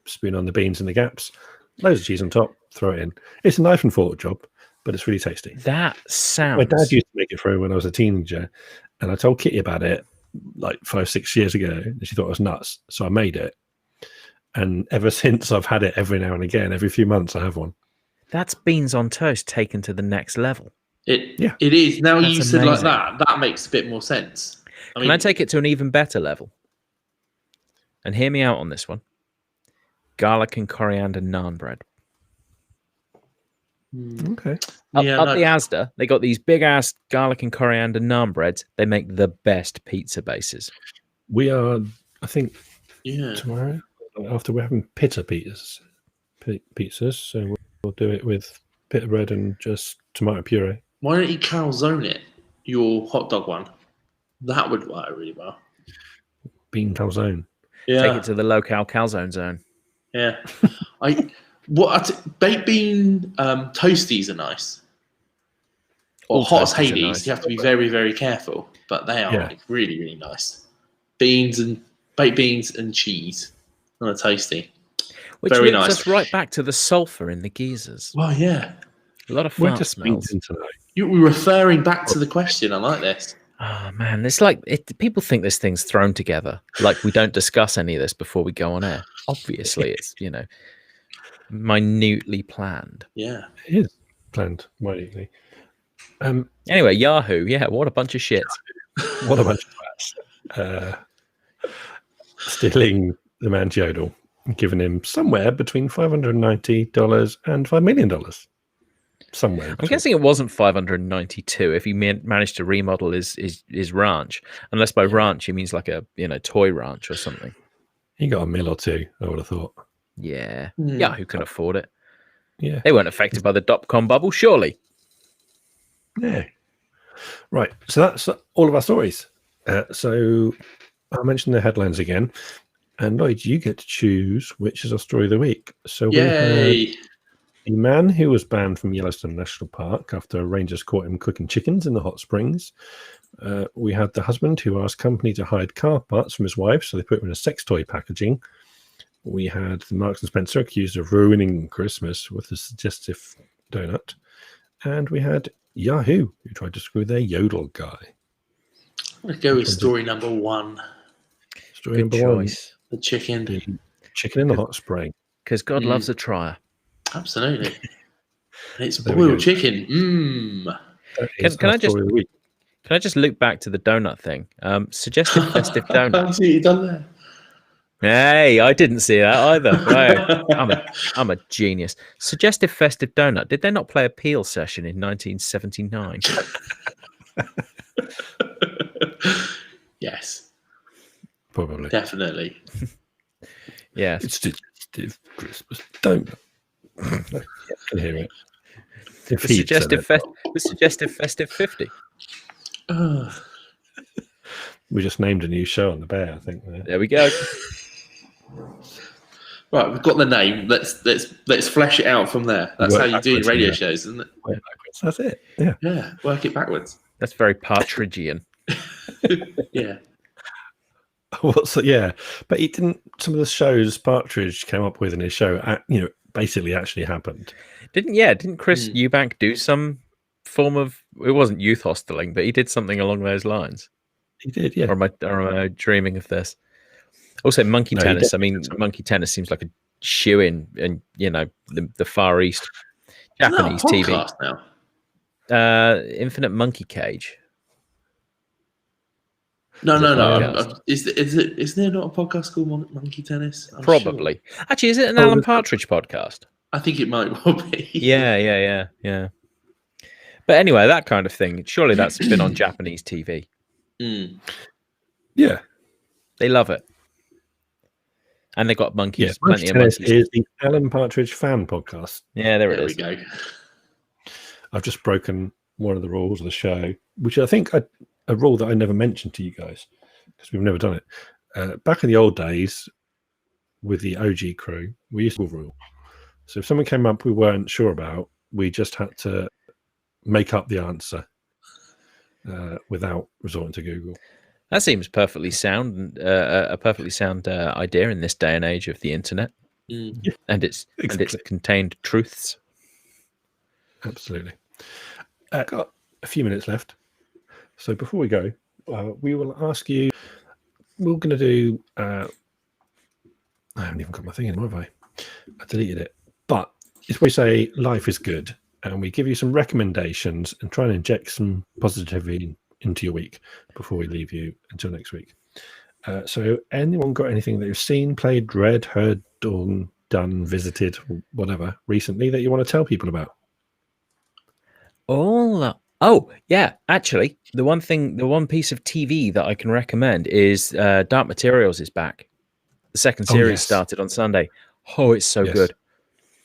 spoon on the beans in the gaps, loads of cheese on top, throw it in. It's a knife and fork job, but it's really tasty. That sounds. My dad used to make it for her when I was a teenager, and I told Kitty about it like 5-6 years ago, and she thought it was nuts. So I made it, and ever since I've had it every now and again. Every few months I have one. That's beans on toast taken to the next level. It is. Now you said like that makes a bit more sense. Can I take it to an even better level? And hear me out on this one. Garlic and coriander naan bread. Okay. Up the Asda, they got these big ass garlic and coriander naan breads. They make the best pizza bases. We are, I think, tomorrow after we're having pita pizzas, so we'll do it with pita bread and just tomato puree. Why don't you calzone it? Your hot dog one. That would work really well. Bean calzone. Yeah. Take it to the locale calzone zone. Yeah. Baked bean toasties are nice. Or All hot as toasties are Hades. nice. You have to be very, very careful, but they are like really, really nice. Baked beans and cheese on a toasty. Which Very loops nice. us right back to the sulfur in the geezers. Well, yeah. A lot of We're fart just smells. tonight. You're referring back to the question. I like this. Oh man, it's like people think this thing's thrown together. Like we don't discuss any of this before we go on air. Obviously, it's minutely planned. Yeah. It is planned minutely. Anyway, Yahoo, yeah, what a bunch of shit. What a bunch of rats. Stealing the man's Yodel, giving him somewhere between $590 and $5 million. Somewhere. I'm guessing it wasn't 592 if he managed to remodel his ranch, unless by ranch he means like a toy ranch or something. He got $1 million or $2 million, I would have thought. Yeah, Yahoo can afford it. Yeah, they weren't affected by the .com bubble, surely. Yeah. Right. So that's all of our stories. So I'll mention the headlines again. And Lloyd, you get to choose which is our story of the week. So we had a man who was banned from Yellowstone National Park after rangers caught him cooking chickens in the hot springs. We had the husband who asked company to hide car parts from his wife, so they put him in a sex toy packaging. We had the Marks and Spencer accused of ruining Christmas with a suggestive donut. And we had Yahoo, who tried to screw their Yodel Guy. I'm going to go with story number one. Story Good number choice. The chicken. The chicken in the hot spring. Because God loves a trier. Absolutely. And it's There we go. boiled chicken. Mmm. Can I just loop back to the donut thing? Suggestive festive donut. I see what you've done there. Hey, I didn't see that either. Right. I'm a genius. Suggestive festive donut. Did they not play a Peel session in 1979? Yes. Probably. Definitely. Yes. It's suggestive Christmas donut. I can hear it. If The he'd said suggestive festive 50. We just named a new show on the bear, I think. There we go. Right, we've got the name. Let's flesh it out from there. That's how you do your radio shows, isn't it? That's it. Yeah. Yeah, work it backwards. That's very Partridgean. Yeah. Yeah, but he didn't. Some of the shows Partridge came up with in his show, basically actually happened. Didn't Chris Eubank do some form of? It wasn't youth hosteling, but he did something along those lines. He did, yeah. Or am I dreaming of this? Also, monkey tennis. I mean, monkey tennis seems like a shoe-in, and the Far East Japanese TV now. Infinite Monkey Cage. No. Is there not a podcast called Monkey Tennis? I'm Probably. Sure. Actually, is it an Alan Partridge podcast? I think it might well be. Yeah. But anyway, that kind of thing. Surely that's been on Japanese TV. Mm. Yeah. They love it. And they got monkeys. Yes, Plenty of Tennis monkeys. is the Alan Partridge fan podcast. Yeah, there it There is. we go. I've just broken one of the rules of the show, which I think a rule that I never mentioned to you guys because we've never done it. Back in the old days with the OG crew, we used to have a rule. So if someone came up we weren't sure about, we just had to make up the answer without resorting to Google. That seems perfectly sound, a perfectly sound idea in this day and age of the internet, and its contained truths. Absolutely. Got a few minutes left, so before we go, we will ask you. We're going to do. I haven't even got my thing in, have I? I deleted it, but it's where we say life is good, and we give you some recommendations and try and inject some positivity into your week before we leave you until next week. So anyone got anything that you've seen, played, read, heard, done, visited, whatever recently that you want to tell people about? Oh yeah, actually, the one piece of TV that I can recommend is Dark Materials is back. The second series started on Sunday. Oh, it's so good.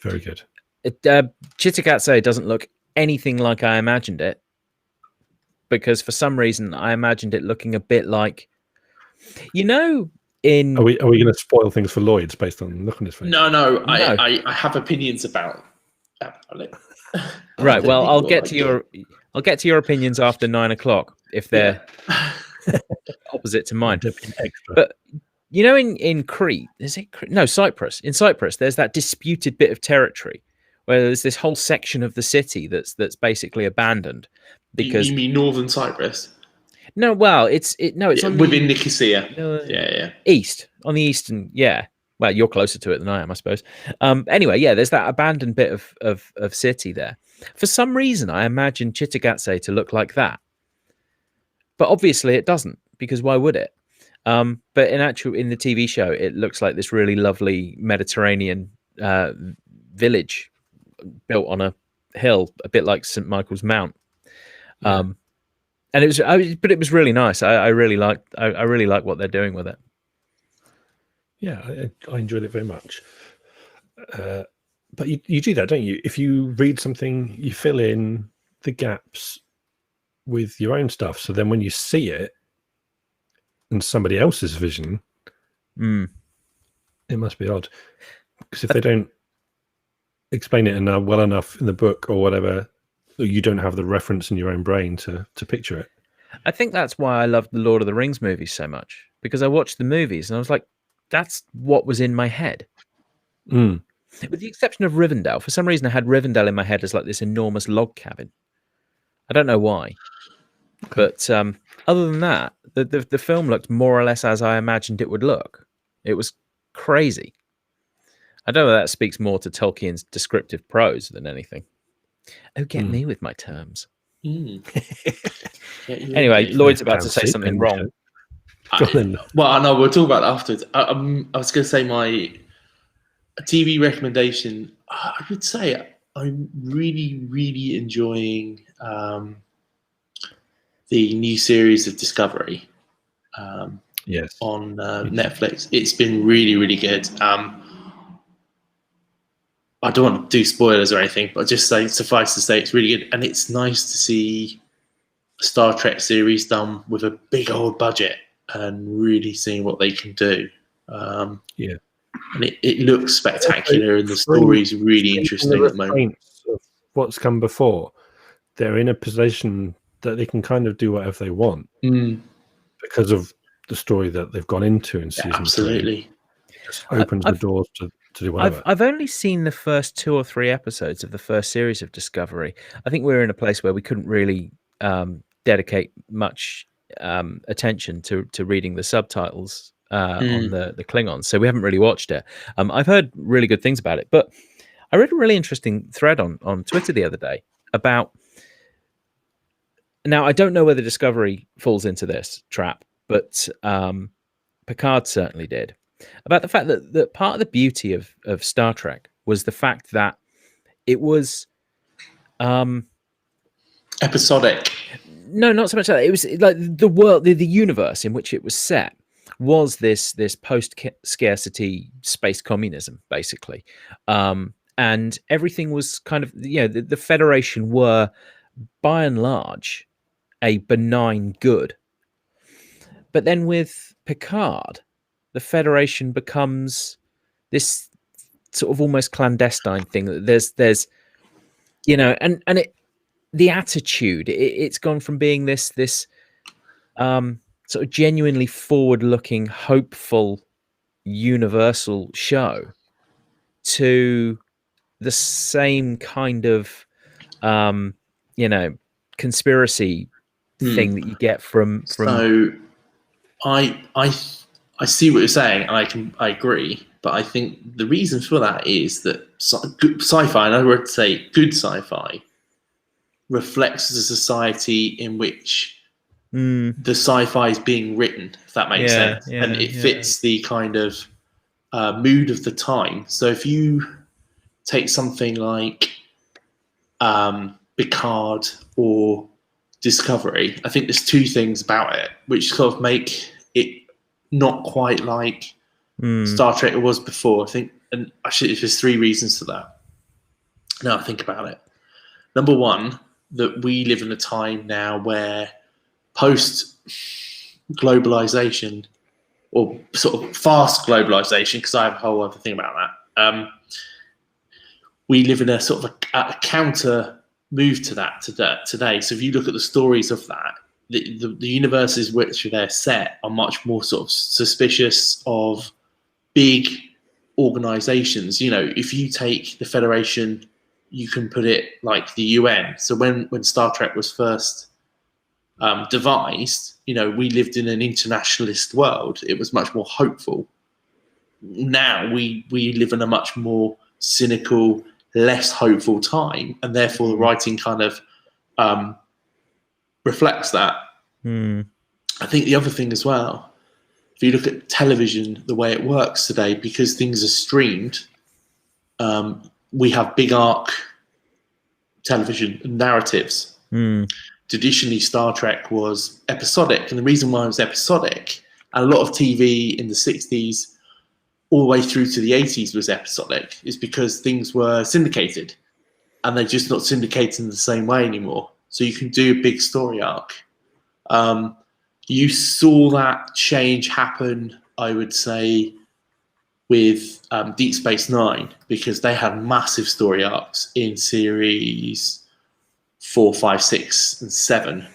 Very good. Chitokatsu doesn't look anything like I imagined it, because for some reason I imagined it looking a bit like, in Are we going to spoil things for Lloyd's based on the look on his face? No. I have opinions about it. right. Well, I'll get to your opinions after 9 o'clock if they're opposite to mine. Extra. But in Crete, is it no Cyprus? In Cyprus, there's that disputed bit of territory where there's this whole section of the city that's basically abandoned because you mean Northern Cyprus? No, well, it's on within Nicosia. Yeah. East, on the eastern, yeah. Well, you're closer to it than I am, I suppose. Anyway, yeah, there's that abandoned bit of city there. For some reason, I imagine Cittàgazze to look like that, but obviously it doesn't, because why would it? But in the TV show, it looks like this really lovely Mediterranean village built on a hill, a bit like St. Michael's Mount. And it was really nice. I really like what they're doing with it. Yeah, I enjoyed it very much. But you do that, don't you? If you read something, you fill in the gaps with your own stuff. So then when you see it in somebody else's vision, it must be odd. Because if they don't explain it well enough in the book or whatever, you don't have the reference in your own brain to picture it. I think that's why I loved the Lord of the Rings movies so much, because I watched the movies and I was like, that's what was in my head. With the exception of Rivendell. For some reason, I had Rivendell in my head as like this enormous log cabin. I don't know why. Okay. But other than that, the film looked more or less as I imagined it would look. It was crazy. I don't know if that speaks more to Tolkien's descriptive prose than anything. Oh, get me with my terms. Anyway, Lloyd's about to say something wrong. Well, I know we'll talk about that afterwards. I was going to say my TV recommendation. I would say I'm really, really enjoying the new series of Discovery. Yes, on Netflix. It's been really, really good. I don't want to do spoilers or anything, but just suffice to say it's really good, and it's nice to see a Star Trek series done with a big old budget and really seeing what they can do. And it looks spectacular, and the story is really interesting at the moment. Of what's come before, they're in a position that they can kind of do whatever they want because of the story that they've gone into in season 3. Absolutely. It just opens the doors to do whatever. I've only seen the first 2 or 3 episodes of the first series of Discovery. I think we were in a place where we couldn't really dedicate much attention to reading the subtitles on the Klingons, so we haven't really watched it. I've heard really good things about it, but I read a really interesting thread on Twitter the other day about. Now, I don't know whether Discovery falls into this trap, but Picard certainly did. About the fact that part of the beauty of Star Trek was the fact that it was episodic. No, not so much that. It was like the world, the universe in which it was set was this post-scarcity space communism, basically. And everything was kind of, the Federation were, by and large, a benign good. But then with Picard, the Federation becomes this sort of almost clandestine thing. There's and the attitude, it's gone from being this sort of genuinely forward-looking, hopeful, universal show to the same kind of conspiracy thing that you get from. So I see what you're saying, and I agree, but I think the reason for that is that sci-fi, and I would say good sci-fi, reflects the society in which the sci-fi is being written, if that makes sense, and it fits the kind of mood of the time. So if you take something like Picard or Discovery, I think there's 2 things about it which sort of make it not quite like Star Trek it was before. I think, and actually there's 3 reasons for that. Now I think about it. Number 1, that we live in a time now where post-globalization, or sort of fast globalization, because I have a whole other thing about that. We live in a sort of a counter move to that today. So if you look at the stories of that, the universes which they're set are much more sort of suspicious of big organizations. You know, if you take the Federation, you can put it like the UN. So when Star Trek was first devised, you know, we lived in an internationalist world. It was much more hopeful. Now we live in a much more cynical, less hopeful time, and therefore the writing kind of reflects that. I think the other thing as well, if you look at television, the way it works today, because things are streamed, we have big arc television narratives. Traditionally, Star Trek was episodic, and the reason why it was episodic, and a lot of TV in the 60s all the way through to the 80s was episodic, is because things were syndicated, and they're just not syndicated in the same way anymore. So you can do a big story arc. You saw that change happen, I would say, with Deep Space Nine, because they had massive story arcs in series 4, 5, 6, and 7.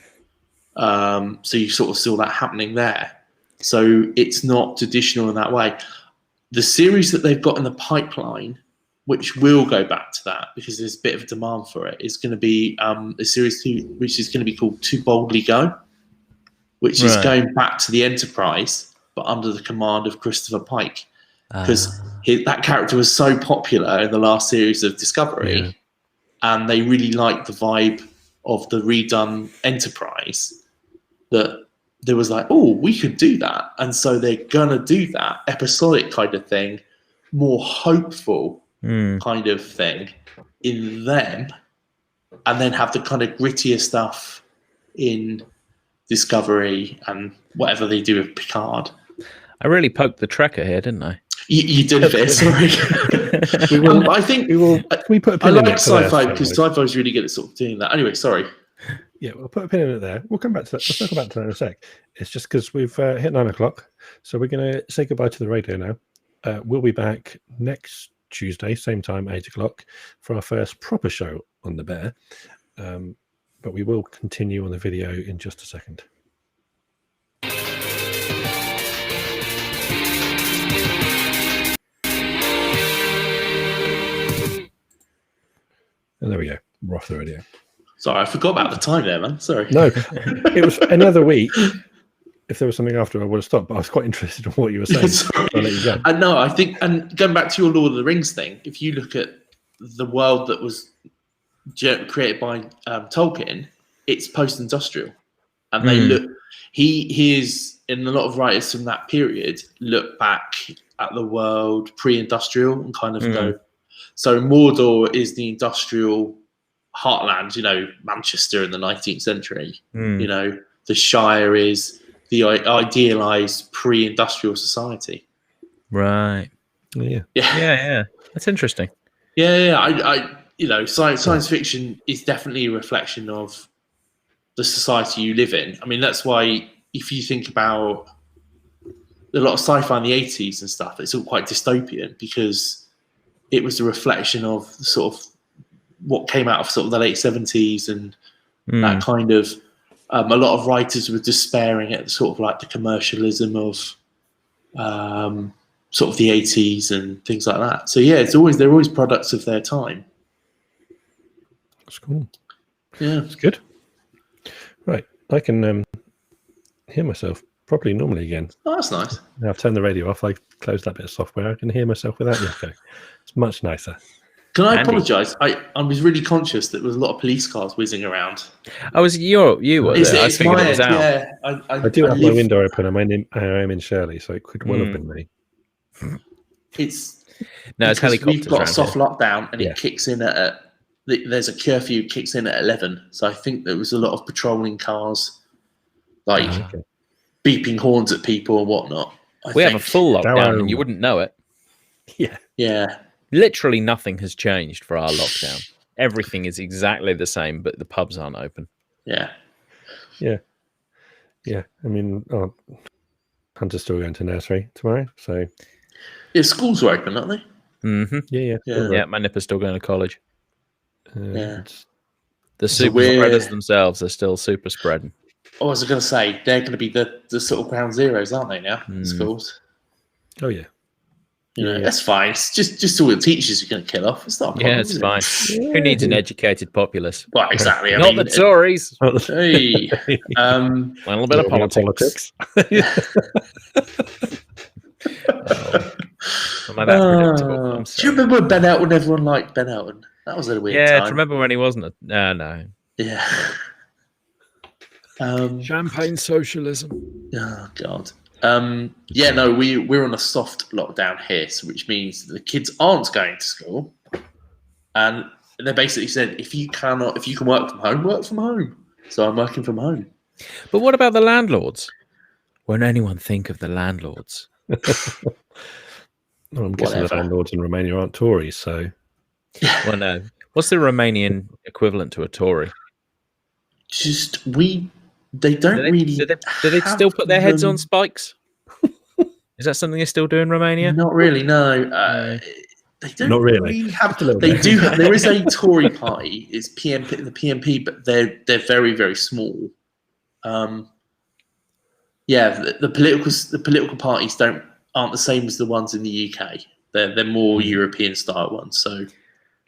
So you sort of saw that happening there. So it's not traditional in that way. The series that they've got in the pipeline, which will go back to that because there's a bit of demand for it, is going to be a series which is going to be called Too Boldly Go, which is going back to the Enterprise, but under the command of Christopher Pike. Because that character was so popular in the last series of Discovery, and they really liked the vibe of the redone Enterprise, that there was like, oh, we could do that. And so they're going to do that episodic kind of thing, more hopeful kind of thing in them, and then have the kind of grittier stuff in Discovery and whatever they do with Picard. I really poked the Trekker here, didn't I? You did a bit, sorry. I think we put a pin I in like it sci-fi because sci-fi is really good at sort of doing that. Anyway, sorry. Yeah, we'll put a pin in it there. We'll come back to that. We'll circle back to that in a sec. It's just because we've hit 9 o'clock, so we're going to say goodbye to the radio now. We'll be back next Tuesday, same time, 8 o'clock, for our first proper show on the Bear. But we will continue on the video in just a second. And there we go. We're off the radio. Sorry, I forgot about the time there, man. Sorry. No, it was another week. If there was something after, I would have stopped. But I was quite interested in what you were saying. I'll let you go. And no, I think, and going back to your Lord of the Rings thing, if you look at the world that was created by Tolkien, it's post-industrial, and they look. He is, in a lot of writers from that period, look back at the world pre-industrial and kind of go. So Mordor is the industrial heartland, you know, Manchester in the 19th century. You know, the Shire is the idealized pre-industrial society. Right. Yeah. That's interesting. Yeah. I you know, science fiction is definitely a reflection of the society you live in. I mean, that's why if you think about a lot of sci-fi in the 80s and stuff, it's all quite dystopian because it was a reflection of sort of what came out of sort of the late 70s and that kind of a lot of writers were despairing at sort of like the commercialism of sort of the 80s and things like that. So yeah, they're always products of their time. That's cool. Yeah, it's good. Right, I can hear myself properly normally again. Oh, that's nice. Now I've turned the radio off. I closed that bit of software. I can hear myself without the echo. It's much nicer. Can I apologise? I was really conscious that there was a lot of police cars whizzing around. Oh, was you were there? I figured it was out. Yeah, I do have my window open. I am in Shirley, so it could well have been me. It's helicopters. We've got a soft here. lockdown, and it kicks in at there's a curfew kicks in at 11. So I think there was a lot of patrolling cars, like beeping horns at people and whatnot. We have a full lockdown, and you wouldn't know it. Yeah. Literally nothing has changed for our lockdown. Everything is exactly the same, but the pubs aren't open. Yeah. I mean, Hunter's still going to nursery tomorrow. So Yeah, schools are open, aren't they? Mm-hmm. yeah. Yeah, my nipper's still going to college. Yeah. The So super spreaders themselves are still super spreading. I was going to say, they're going to be the sort of ground zeros, aren't they, now, in schools? Oh, yeah. You know, that's fine. It's just all the teachers you're going to kill off. It's not a problem, Yeah, it's is it? fine. Who needs an educated populace? Well, exactly. I Not mean, the Tories. hey, A little bit of politics. Well, that's predictable. I'm do you sorry. remember when Ben Elton, everyone liked Ben Elton? That was a weird Yeah, do you time. remember when he wasn't? No. Yeah. Champagne socialism. Oh God. Yeah, no, we're on a soft lockdown here, so which means the kids aren't going to school, and they basically said if you can work from home, work from home. So I'm working from home. But what about the landlords? Won't anyone think of the landlords? Well, I'm guessing the landlords in Romania aren't Tories, so. Well, no. What's the Romanian equivalent to a Tory? They don't really. Do they still put their heads on spikes? Is that something they still do in Romania? Not really. No. They don't Not really. have. They do. There is a Tory party. It's PMP, the PMP, but they're very, very small. Yeah, the political parties aren't the same as the ones in the UK. They're more European style ones. So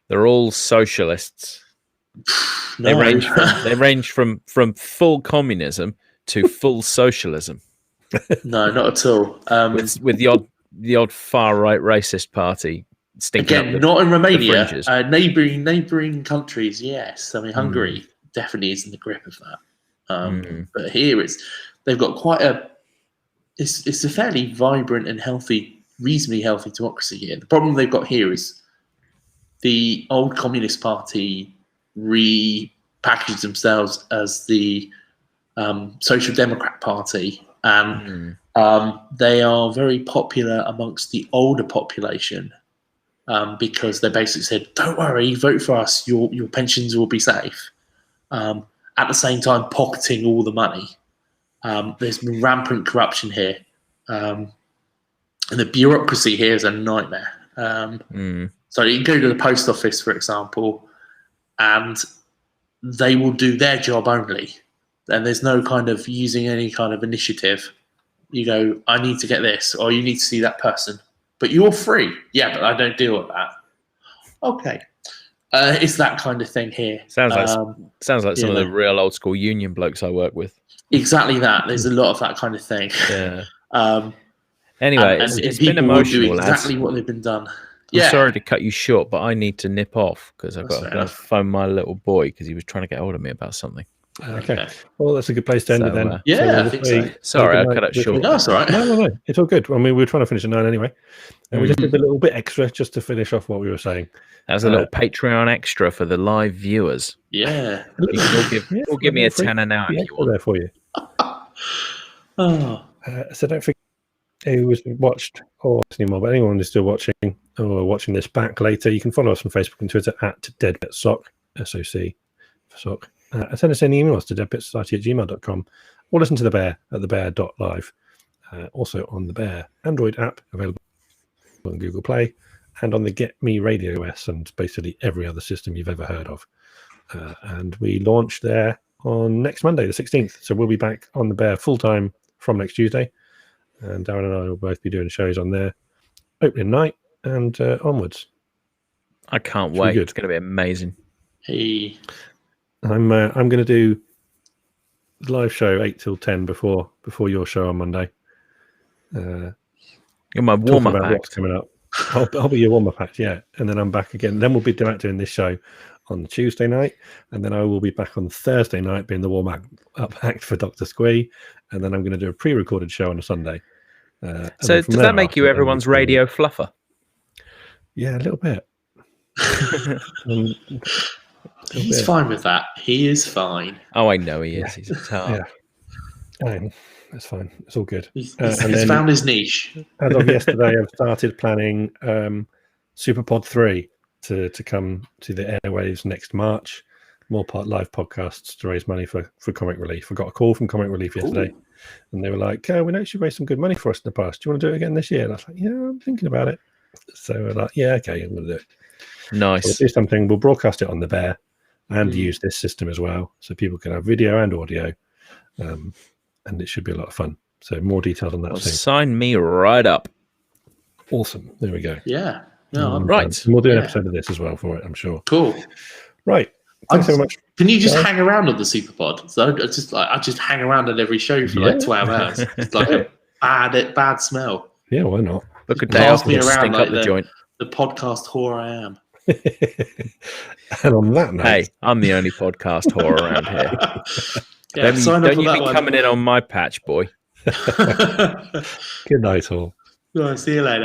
they're all socialists. No. They range from full communism to full socialism. No, not at all. With the odd far right racist party stinking again, up not in Romania. fringes. Neighbouring countries, yes. I mean, Hungary definitely is in the grip of that. But here they've got quite it's a fairly vibrant and reasonably healthy democracy here. The problem they've got here is the old Communist Party repackaged themselves as the Social Democrat Party, and they are very popular amongst the older population because they basically said, "Don't worry, vote for us. Your pensions will be safe." At the same time, pocketing all the money. There's been rampant corruption here, and the bureaucracy here is a nightmare. So you can go to the post office, for example, and they will do their job only. And there's no kind of using any kind of initiative. You go, I need to get this, or you need to see that person. But you're free. Yeah, but I don't deal with that. Okay. It's that kind of thing here. Sounds like some of the real old school union blokes I work with. Exactly that. There's a lot of that kind of thing. Yeah. Anyway, it's been emotional, do exactly lads. what they've been done. I'm sorry to cut you short, but I need to nip off because I've got to phone my little boy because he was trying to get hold of me about something. Okay. Well, that's a good place to end it then. Yeah, I think so. Sorry, I cut it short. No, that's all right. No. It's all good. I mean, we were trying to finish at 9 anyway. And we just did a little bit extra just to finish off what we were saying. That was a little Patreon extra for the live viewers. Yeah. You can all give me a tenner now if you want. There for you. So don't forget who was watched or anymore, but anyone who's still watching or watching this back later, you can follow us on Facebook and Twitter at deadbitsock, SOC for sock. Send us any emails to deadbitsociety@gmail.com or listen to The Bear at thebear.live. Also on the Bear Android app, available on Google Play and on the Get Me Radio OS and basically every other system you've ever heard of. And we launch there on next Monday, the 16th. So we'll be back on the Bear full-time from next Tuesday. And Darren and I will both be doing shows on there opening night and onwards. I can't wait. It's going to be amazing. Hey. I'm going to do the live show 8 till 10 before your show on Monday. You're my warm-up act. What's coming up. I'll be your warm-up act, yeah. And then I'm back again. Then we'll be doing this show on Tuesday night. And then I will be back on Thursday night being the warm-up act for Dr. Squee. And then I'm going to do a pre-recorded show on a Sunday. So does that make you everyone's radio fluffer? Yeah, a little bit. He's fine with that. He is fine. Oh, I know he is. He's a tart. Yeah. That's fine. It's all good. He's found his niche. As of yesterday, I've started planning Superpod 3 to come to the airwaves next March. More live podcasts to raise money for Comic Relief. I got a call from Comic Relief yesterday. And they were like, "Oh, we actually raised some good money for us in the past. Do you want to do it again this year?" And I was like, "Yeah, I'm thinking about it." So we're like, "Yeah, okay, I'm going to do it." Nice. So we'll do something. We'll broadcast it on the Bear and use this system as well, so people can have video and audio, and it should be a lot of fun. So more details on that Well, soon. sign me right up. Awesome. There we go. Yeah. No, Right. And we'll do an Yeah. episode of this as well for it, I'm sure. cool. Right. Thanks so much. Can you just Yeah. hang around on the Superpod? So I just hang around at every show for like Yeah. 12 hours. It's like a bad smell. Yeah, why not? Look a day Pass off me and around stink like up the joint. The podcast whore I am. And on that note, Hey, I'm the only podcast whore around here. Yeah, sign up Don't for you that be one. coming in on my patch, boy. good night all. No, see you later.